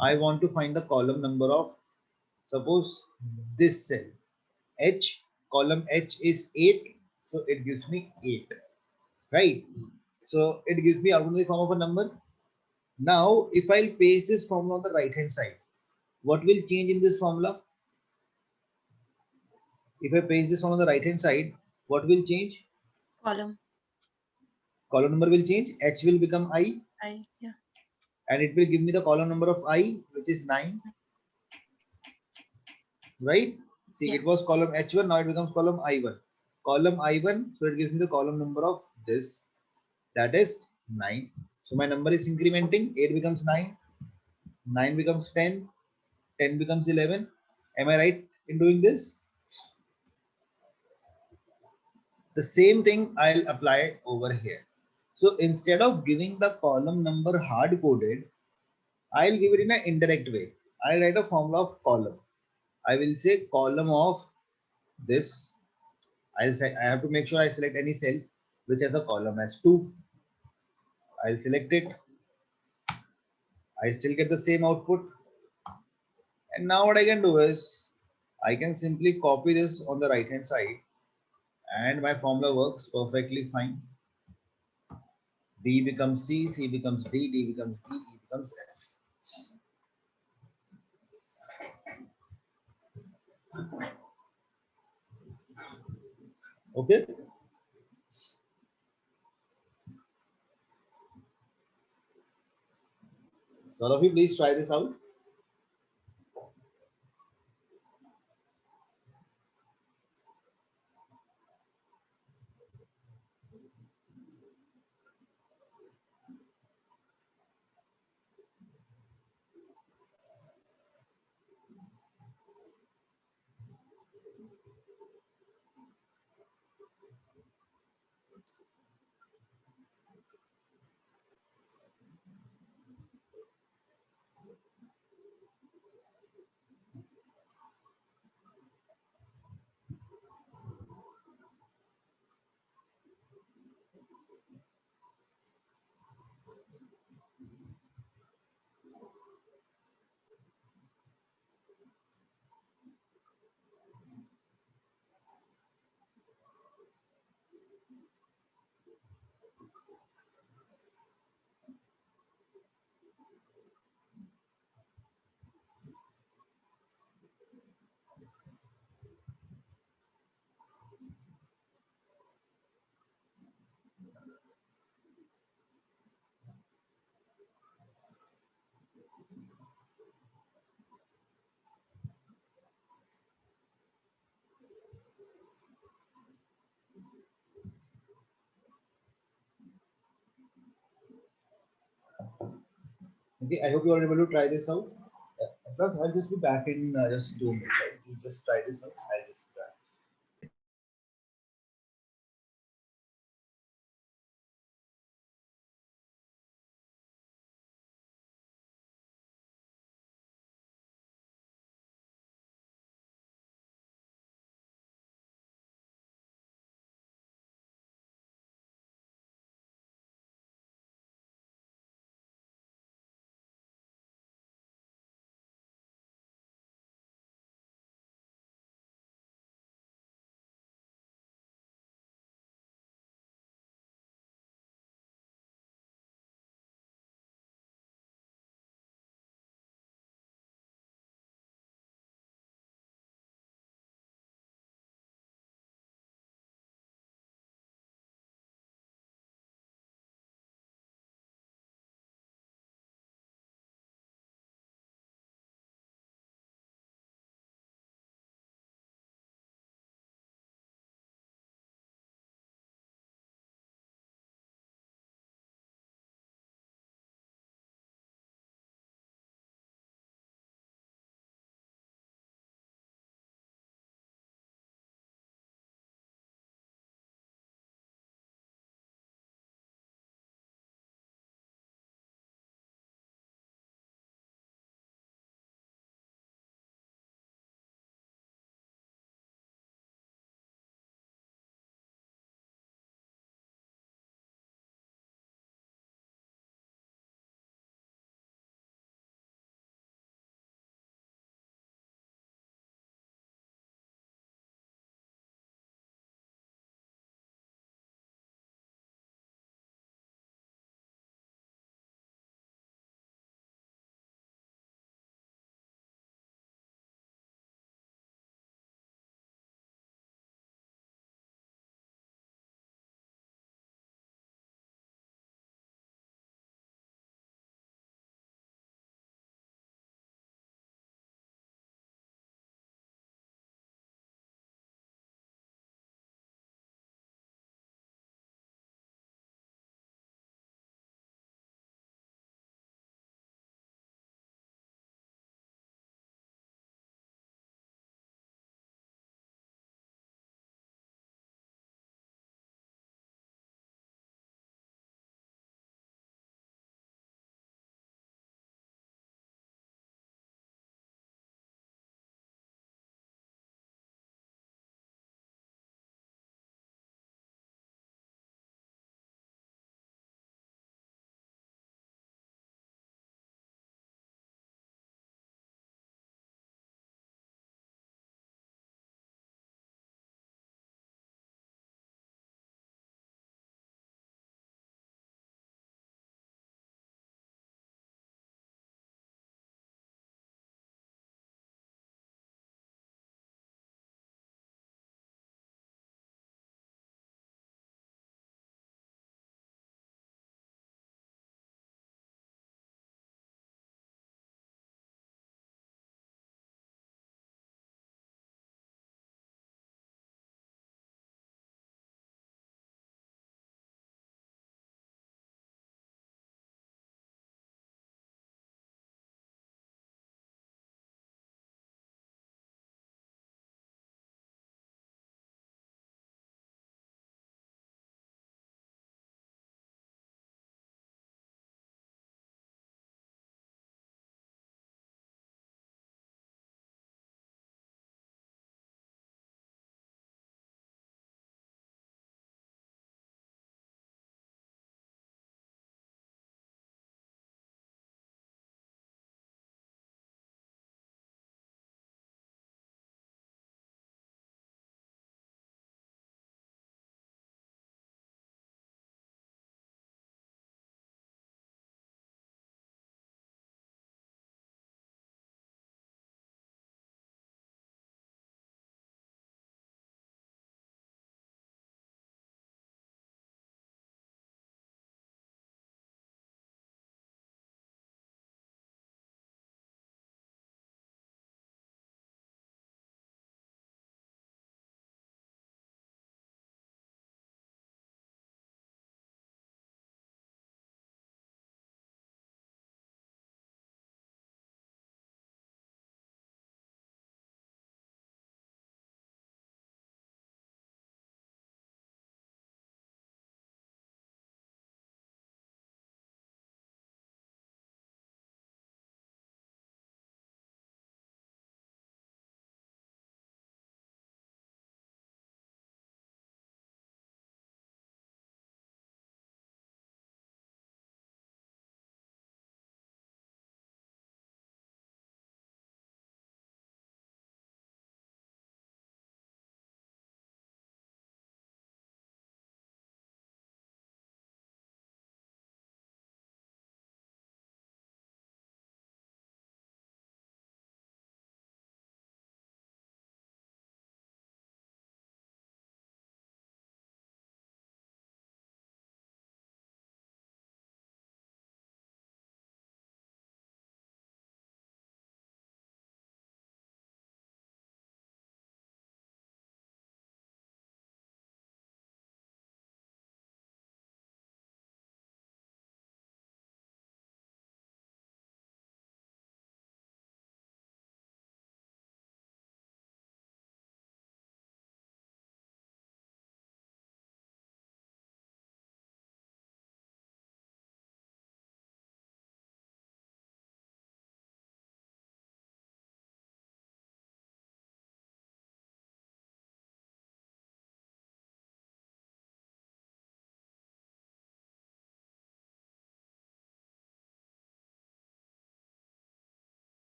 I want to find the column number of, suppose, this cell. H, column H is 8. So it gives me 8, right? So it gives me out in the form of a number. Now, if I'll paste this formula on the right hand side, what will change in this formula? If I paste this on the right hand side, what will change? Column. Column number will change. H will become I, Yeah. and it will give me the column number of I, which is 9, right? See, Yeah. it was column H1, now it becomes column I1. Column I1, so it gives me the column number of this, that is 9. So my number is incrementing. 8 becomes 9, 9 becomes 10, 10 becomes 11. Am I right in doing this? The same thing I'll apply over here. So instead of giving the column number hard coded, I'll give it in an indirect way. I'll write a formula of column. I will say column of this. I'll say I have to make sure I select any cell which has a column as 2. I'll select it. I still get the same output. And now what I can do is I can simply copy this on the right hand side, and my formula works perfectly fine. D becomes C, C becomes D, D becomes E, E becomes F. Okay. So all of you please try this out. Okay, I hope you are able to try this out. Plus, I'll just be back in just 2 minutes. Right? You just try this out. I'll just be back.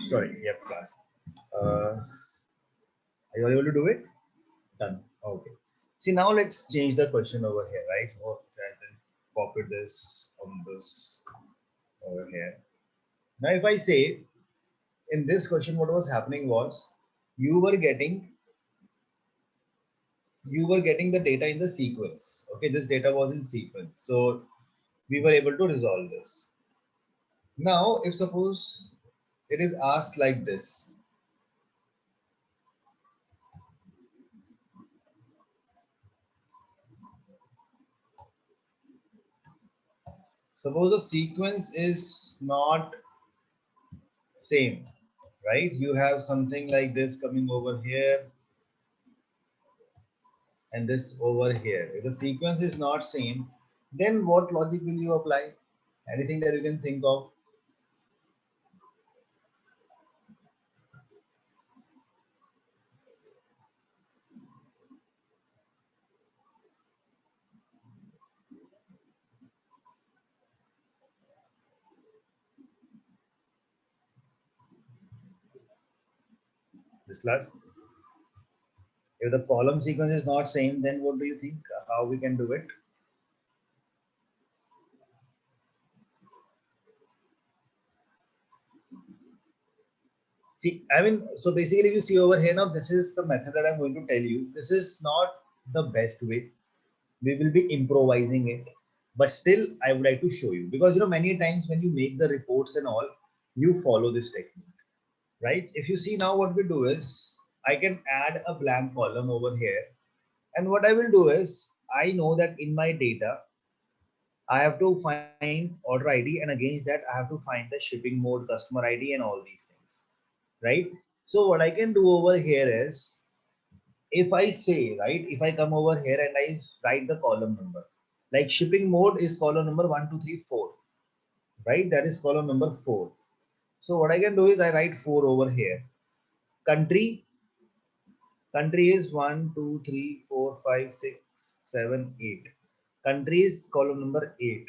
Sorry, yep, class. Are you able to do it? Done. Okay. See, now let's change the question over here, right? Or and then copy this on this over here. Now, if I say in this question, what was happening was you were getting the data in the sequence. Okay, this data was in sequence, so we were able to resolve this. Now, if suppose it is asked like this, suppose the sequence is not same, right? You have something like this coming over here and this over here. If the sequence is not same, then what logic will you apply? Anything that you can think of? This last. If the column sequence is not same, then what do you think? How we can do it? See, I mean, so basically, if you see over here now, this is the method that I'm going to tell you. This is not the best way. We will be improvising it, but still, I would like to show you because many times when you make the reports and all, you follow this technique, right? If you see now, what we do is I can add a blank column over here, and what I will do is I know that in my data, I have to find order ID, and against that, I have to find the shipping mode, customer ID, and all these things, right? So what I can do over here is if I say, right, if I come over here and I write the column number, like shipping mode is column number 1, 2, 3, 4, right? That is column number 4. So what I can do is I write 4 over here. Country, country is 1, 2, 3, 4, 5, 6, 7, 8. Country is column number 8.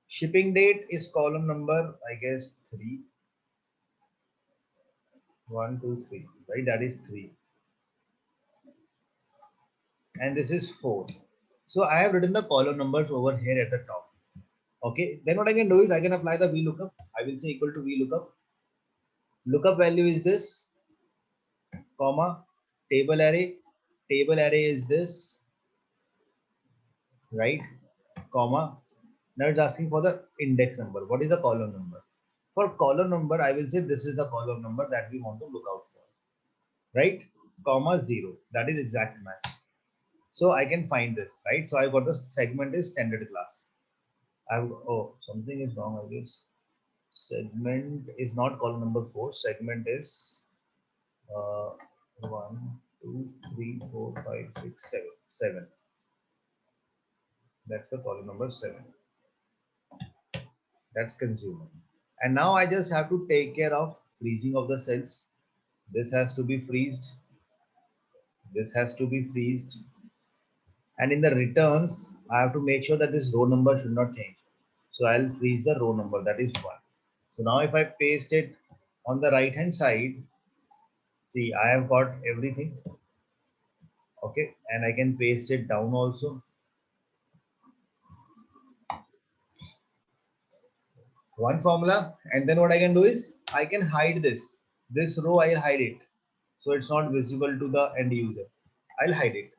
Shipping date is column number, I guess, 3. 1, 2, 3, right? That is 3. And this is 4. So I have written the column numbers over here at the top. Okay, then what I can do is I can apply the VLOOKUP. I will say equal to VLOOKUP. Lookup value is this, comma, table array. Table array is this, right? Comma. Now it's asking for the index number. What is the column number? For column number, I will say this is the column number that we want to look out for, right? Comma 0. That is exact match. So I can find this, right? So I got the segment is standard class. Oh, something is wrong, I guess. Segment is not column number 4. Segment is 1, 2, 3, 4, 5, 6, 7. 7. That's the column number 7. That's consumer. And now I just have to take care of freezing of the cells. This has to be freezed. This has to be freezed. And in the returns, I have to make sure that this row number should not change. So I'll freeze the row number, that is 1. So now if I paste it on the right hand side, see, I have got everything. Okay, and I can paste it down also. One formula, and then what I can do is I can hide this row. I'll hide it so it's not visible to the end user. I'll hide it.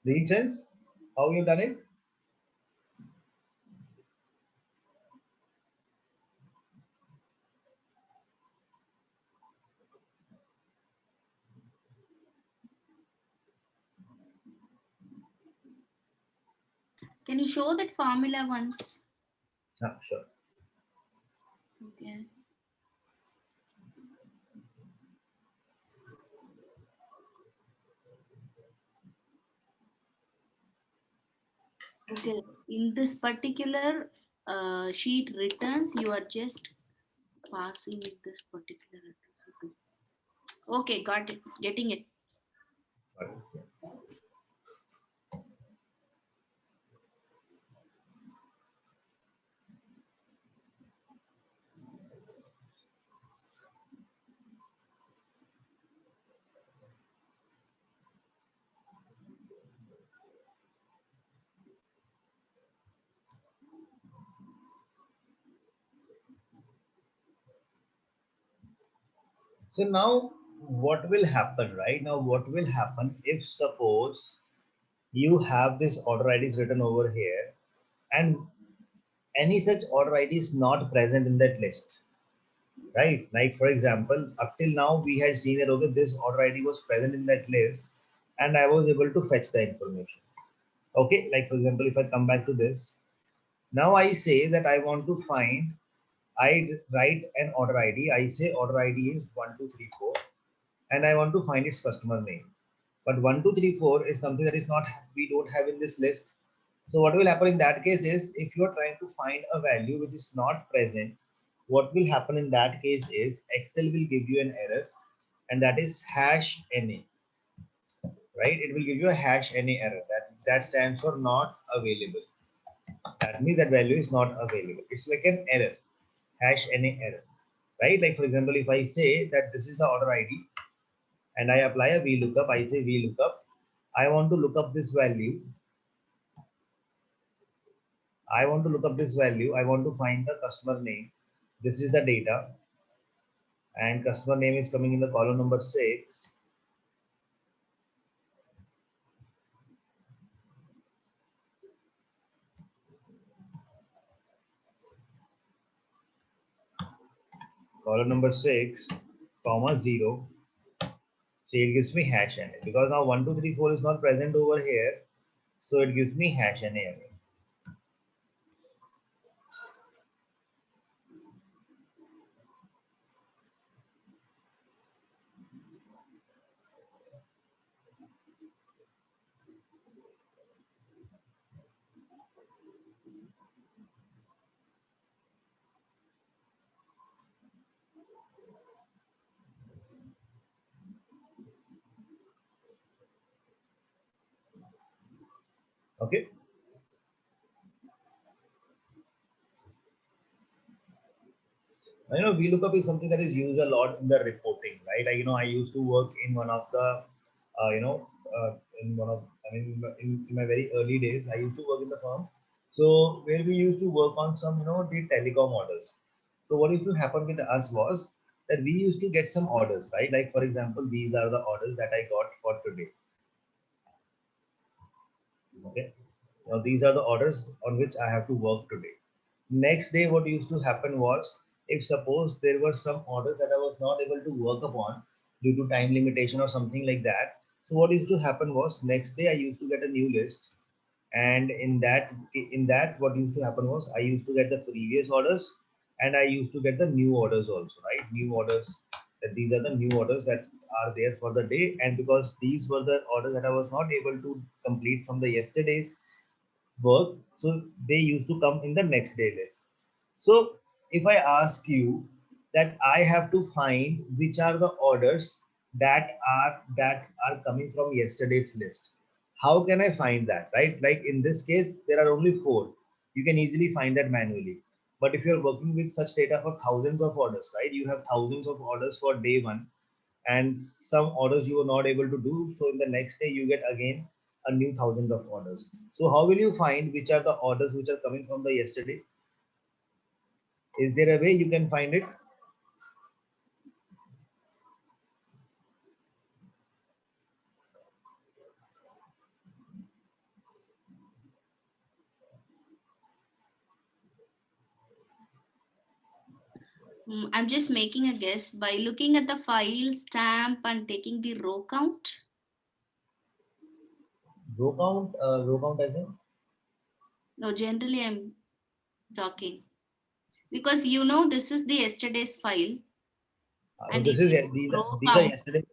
Make sense how you've done it? Can you show that formula once? Sure. Okay. Okay. In this particular sheet returns, you are just passing it this particular address. Okay, got it. Getting it. Got it. So now what will happen, right? Now what will happen if suppose you have this order IDs written over here and any such order ID is not present in that list, right? Like for example, up till now we had seen that okay, this order ID was present in that list and I was able to fetch the information. Okay, like for example, if I come back to this, now I say that I want to find, I write an order ID, I say order ID is 1234 and I want to find its customer name. But 1234 is something that is not, we don't have in this list. So what will happen in that case is if you are trying to find a value which is not present, what will happen in that case is Excel will give you an error and that is hash NA, right? It will give you a hash NA error that stands for not available. That means that value is not available. It's like an error, hash NA error, right? Like for example, if I say that this is the order ID and I apply a VLOOKUP, I say VLOOKUP, I want to look up this value. I want to look up this value. I want to find the customer name. This is the data and customer name is coming in the column number 6. Column number 6, comma 0. So it gives me hash NA because now 1234 is not present over here. So it gives me hash NA again. Okay. VLOOKUP is something that is used a lot in the reporting, right? I used to work in one of the, in one of, in my very early days, I used to work in the firm. So where we used to work on some, the telecom orders. So what used to happen with us was that we used to get some orders, right? Like for example, these are the orders that I got for today. Okay. Now these are the orders on which I have to work today. Next day, what used to happen was if suppose there were some orders that I was not able to work upon due to time limitation or something like that. So what used to happen was next day I used to get a new list. And in that what used to happen was I used to get the previous orders and I used to get the new orders also, right? New orders, that these are the new orders that are there for the day. And because these were the orders that I was not able to complete from the yesterday's work, so they used to come in the next day list. So if I ask you that I have to find which are the orders that are coming from yesterday's list, how can I find that, right? Like in this case, there are only 4. You can easily find that manually. But if you're working with such data for thousands of orders, right? You have thousands of orders for day 1 and some orders you were not able to do. So in the next day, you get again a new thousands of orders. So how will you find which are the orders which are coming from the yesterday? Is there a way you can find it? I'm just making a guess by looking at the file stamp and taking the row count. Row count as in? No, generally I'm talking because this is the yesterday's file. So And this if is you these row are count, yesterday.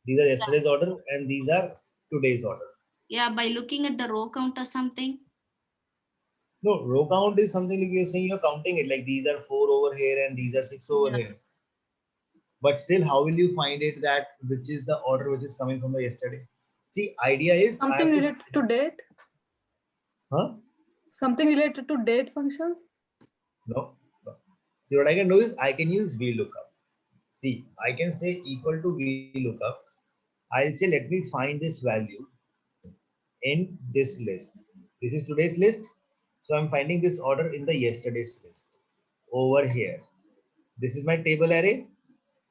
These are yesterday's order and these are today's order. yeah, by looking at the row count or something. No, row count is something like you're saying you're counting it like these are 4 over here and these are 6 over Yeah. here. But still, how will you find it that which is the order which is coming from the yesterday? See, idea is I Something have to, related to date? huh? Something related to date functions? No, no. See, what I can do is I can use VLOOKUP. See, I can say equal to VLOOKUP. I'll say let me find this value in this list. This is today's list. So I'm finding this order in the yesterday's list over here. This is my table array.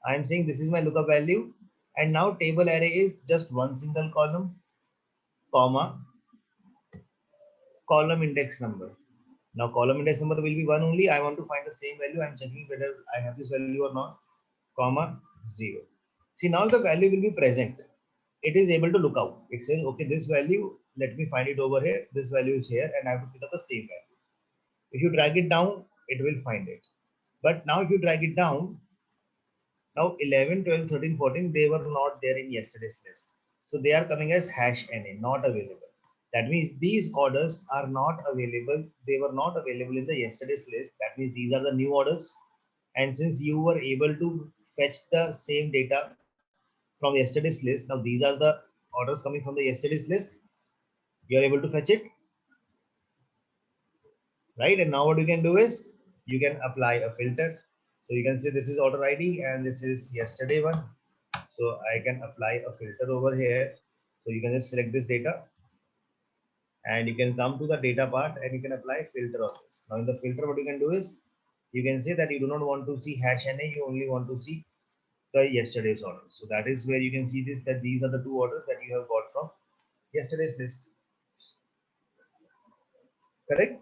I'm saying this is my lookup value. And now table array is just one single column, comma, column index number. Now column index number will be one only. I want to find the same value. I'm checking whether I have this value or not, comma, 0. See, now the value will be present. It is able to look out. It says, okay, this value, let me find it over here. This value is here and I have to pick up the same value. If you drag it down, it will find it. But now if you drag it down, now 11, 12, 13, 14, they were not there in yesterday's list. So they are coming as hash NA, not available. That means these orders are not available. They were not available in the yesterday's list. That means these are the new orders. And since you were able to fetch the same data from yesterday's list, now these are the orders coming from the yesterday's list. You are able to fetch it, right? And now what you can do is you can apply a filter. So you can say this is order ID and this is yesterday one. So I can apply a filter over here. So you can just select this data and you can come to the data part and you can apply filter on this. Now in the filter, what you can do is you can say that you do not want to see hash NA, you only want to see the yesterday's order. So that is where you can see this, that these are the two orders that you have got from yesterday's list. Correct?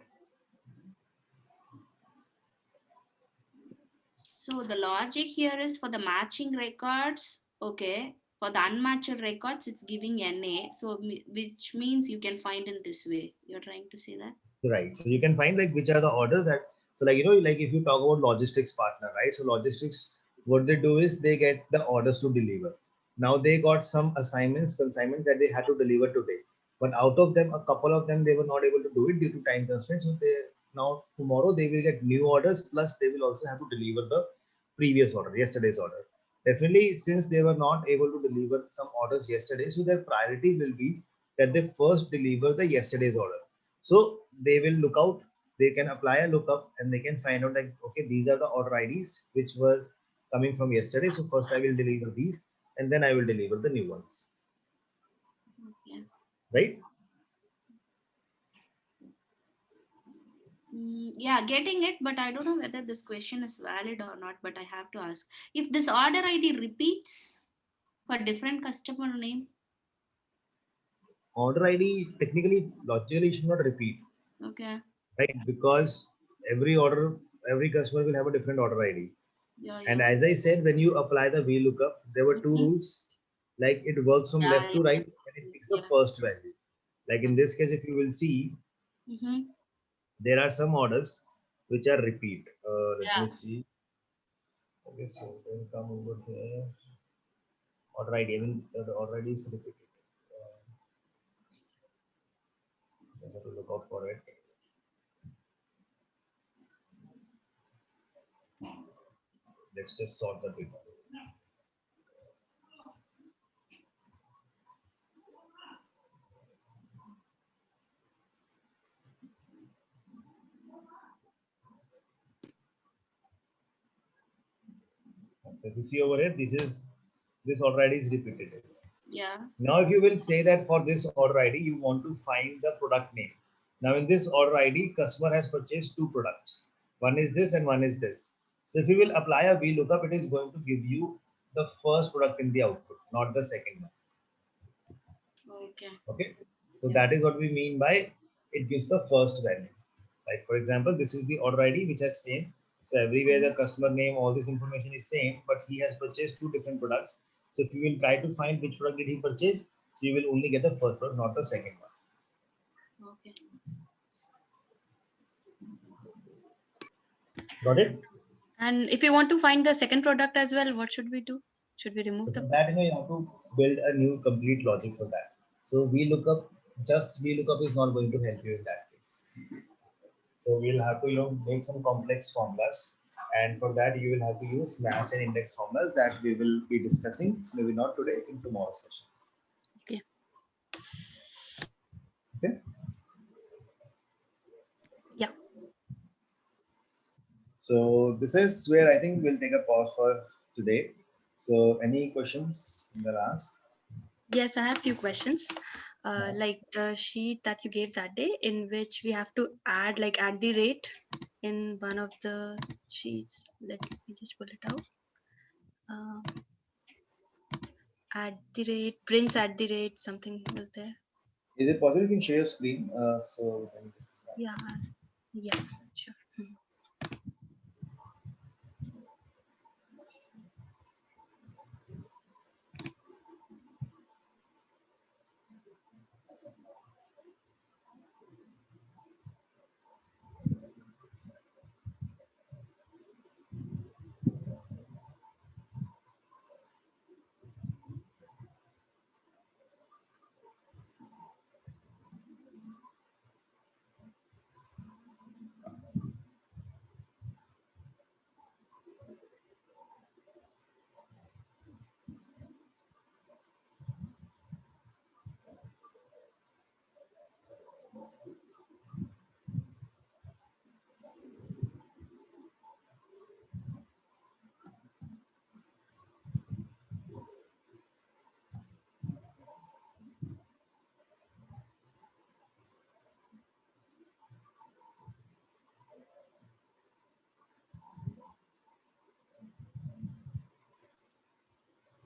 So the logic here is for the matching records, okay. For the unmatched records, it's giving NA. So which means you can find in this way. You're trying to say that? Right. So you can find like which are the orders that, so like, like if you talk about logistics partner, right? So logistics, what they do is they get the orders to deliver. Now they got some assignments, consignments that they had to deliver today. But out of them, a couple of them, they were not able to do it due to time constraints. So they now tomorrow they will get new orders, plus they will also have to deliver the previous order, yesterday's order. Definitely, since they were not able to deliver some orders yesterday, so their priority will be that they first deliver the yesterday's order. So they will look out, they can apply a lookup and they can find out like, okay, these are the order IDs which were coming from yesterday. So first I will deliver these and then I will deliver the new ones. Okay. Right? Yeah, getting it, but I don't know whether this question is valid or not, but I have to ask. If this order ID repeats for different customer name? Order ID technically, logically should not repeat. Okay. Right? Because every order, every customer will have a different order ID. Yeah, And yeah. as I said, when you apply the VLOOKUP, there were two rules. Like it works from Yeah, left to right and it picks the yeah. first value. Like in this case, if you will see, there are some orders which are repeat. Let me see. Okay, so then come over here. Order ID, I mean the order ID is repeated. Just have to look out for it. Let's just sort the data. If you see over here, this order ID is repeated. Yeah. Now, if you will say that for this order ID, you want to find the product name. Now, in this order ID, customer has purchased two products. One is this and one is this. So, if you will apply a VLOOKUP, it is going to give you the first product in the output, not the second one. Okay. Okay. So, that is what we mean by it gives the first value. Like, for example, this is the order ID which has same. So, everywhere the customer name, all this information is same, but he has purchased two different products. So, if you will try to find which product did he purchase, so you will only get the first product, not the second one. Okay. Got it? And if you want to find the second product as well, what should we do? Should we remove So the for first? that, you have to build a new complete logic for that. So VLOOKUP, just VLOOKUP is not going to help you in that case. So we'll have to, make some complex formulas. And for that, you will have to use match and index formulas that we will be discussing, maybe not today, in tomorrow's session. Okay. Okay. Yeah. So this is where I think we'll take a pause for today. So any questions in the last? Yes, I have few questions. Like the sheet that you gave that day, in which we have to add like at the rate in one of the sheets. Let me just pull it out. At the rate, Prince at the rate, something was there. Is it possible you can share your screen? So we can discuss that. Yeah, yeah, sure.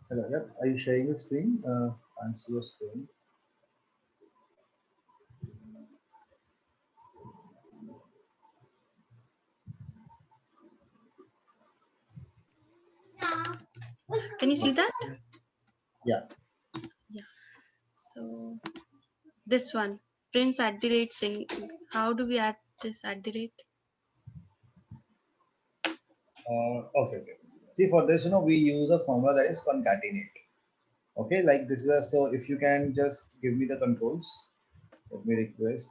Hello, yep. Are you sharing the screen? I'm still screen. Can you see that? Yeah. So this one, Prince at the rate sing. How do we add this at the rate? Okay, okay. See, for this, we use a formula that is concatenate. Okay, like this is so if you can just give me the controls, let me request.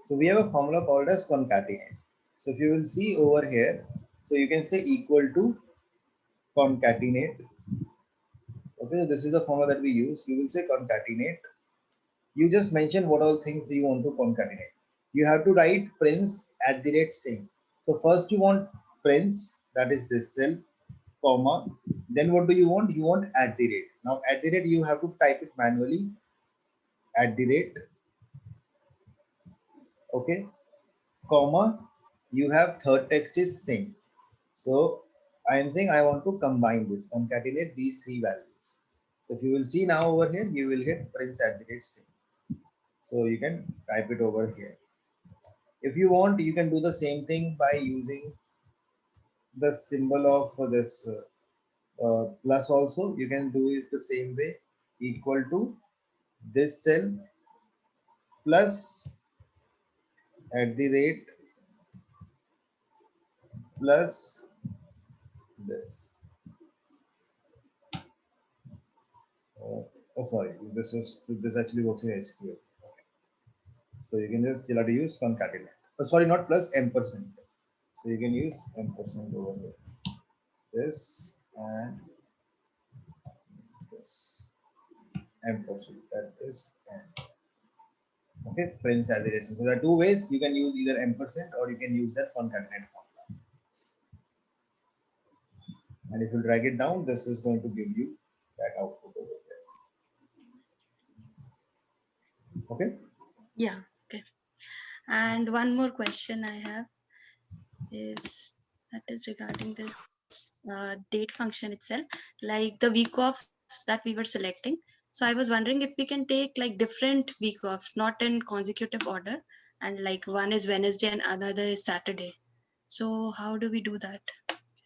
So we have a formula called as concatenate. So if you will see over here, so you can say equal to concatenate. Okay, so this is the formula that we use. You will say concatenate. You just mention what all things do you want to concatenate. You have to write Prince at the rate same. So first you want Prince, that is this cell, comma. Then what do you want? You want at the rate. Now at the rate you have to type it manually. At the rate, okay, comma. You have third text is same. So I am saying I want to combine this, concatenate these three values. So if you will see now over here, you will get Prince at the rate same. So you can type it over here. If you want, you can do the same thing by using the symbol of this plus also. You can do it the same way, equal to this cell plus at the rate plus this. Oh, sorry, this actually works in SQL. So you can just have to use concatenate. Sorry, not plus ampersand. So you can use ampersand over here. This and this ampersand. That is and okay, Prince as it is. So there are two ways you can use either ampersand or you can use that concatenate formula. And if you drag it down, this is going to give you that output over there. Okay. Yeah, okay. And one more question I have is that is regarding this date function itself, like the week offs that we were selecting. So I was wondering if we can take like different week offs, not in consecutive order, and like one is Wednesday and another is Saturday. So how do we do that?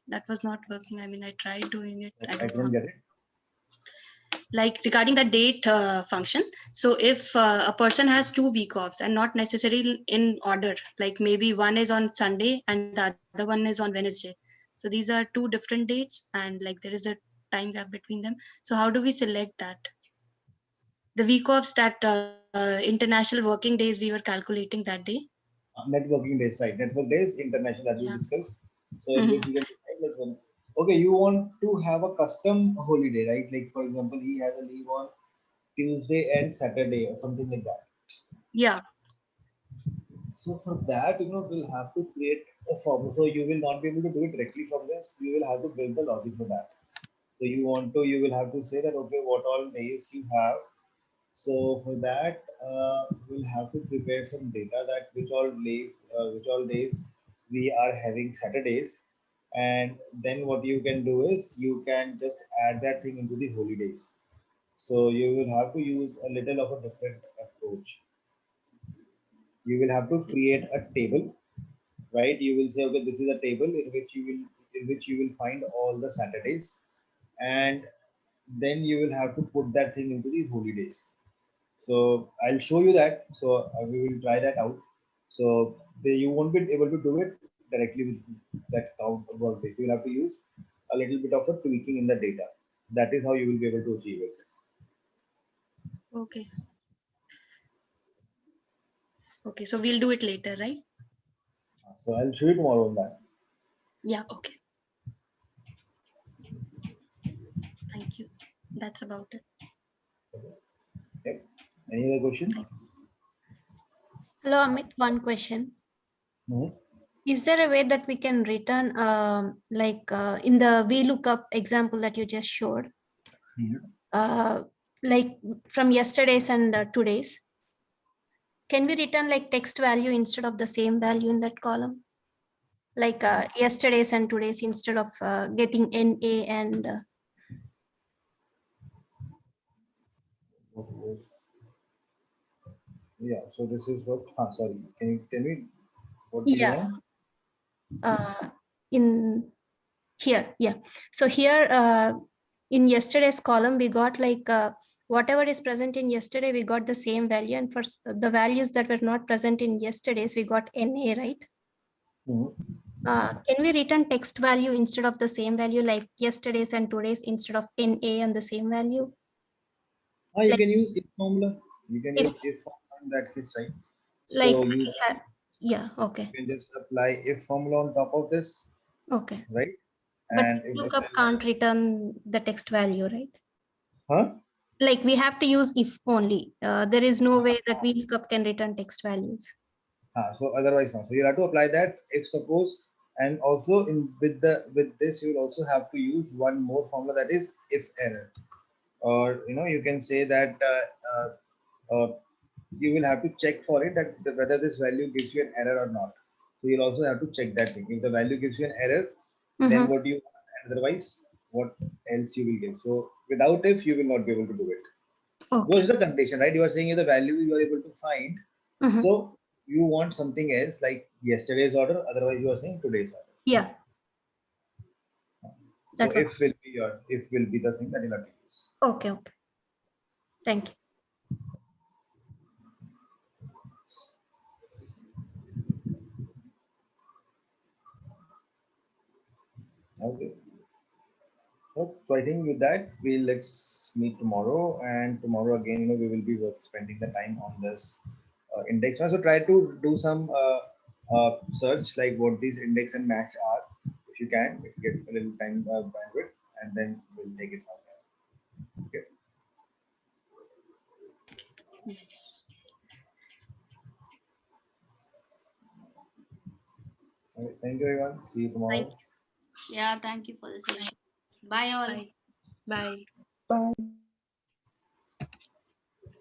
That was not working. I mean, I tried doing it. I I don't couldn't know. get it. Like regarding the date function, so if a person has 2 week offs and not necessarily in order, like maybe one is on Sunday and the other one is on Wednesday, so these are 2 different dates and like there is a time gap between them, so how do we select that, the week offs that international working days we were calculating that day? Networking days, right? Network days, international that we Yeah. discussed. So in which you can decide like one. Okay, you want to have a custom holiday, right? Like for example, he has a leave on Tuesday and Saturday or something like that. Yeah. So for that, we'll have to create a form. So you will not be able to do it directly from this. You will have to build the logic for that. So you will have to say that okay, what all days you have. So for that, we'll have to prepare some data that which all days we are having Saturdays, and then what you can do is you can just add that thing into the holidays. So you will have to use a little of a different approach. You will have to create a table, right? You will say, okay, this is a table in which you will find all the Saturdays, and then you will have to put that thing into the holidays. So I'll show you that. So we will try that out. So you won't be able to do it directly with that count of workdays. You will have to use a little bit of a tweaking in the data. That is how you will be able to achieve it. Okay. Okay, so we'll do it later, right? So I'll show you tomorrow on that. Yeah, okay. Thank you. That's about it. Yep. Any other question? Hello, Amit. One question. Mhm. Is there a way that we can return, in the VLOOKUP example that you just showed, Mhm. like from yesterday's and today's? Can we return like text value instead of the same value in that column? Like yesterday's and today's instead of getting NA and What was- Yeah. So this is what. Sorry. Can you tell me what you yeah, want? in here, yeah. So here in yesterday's column, we got like whatever is present in yesterday, we got the same value, and for the values that were not present in yesterday's, we got NA, right? Mhm. Can we return text value instead of the same value, like yesterday's and today's instead of NA and the same value? You Like can use if formula. You can if use if formula in that case, right? like So you yeah, okay, can just apply if formula on top of this, okay. right? But And if the lookup can't return the text value, right? huh? Like we have to use if only. There is no way that VLOOKUP can return text values. So otherwise no. So you have to apply that if suppose, and also in with this you will also have to use one more formula, that is if error, or you can say that you will have to check for it that whether this value gives you an error or not. So you'll also have to check that thing. If the value gives you an error, then what do you want? And otherwise, what else you will give? So without if, you will not be able to do it. Okay. Those are the condition, right? You are saying if the value you are able to find. Mhm. So you want something else like yesterday's order. Otherwise, you are saying today's order. Yeah. So That was if will be the thing that you'll have to use. okay. Okay. Thank you. Okay. So I think with that, let's meet tomorrow, and tomorrow again, we will be spending the time on this index. So try to do some search like what these index and match are, if you can, if you get a little time bandwidth, and then we'll take it from there. Okay. All right. Thank you, everyone. See you tomorrow. Thank Yeah, thank you for the session. Bye all. Bye. Bye. Bye.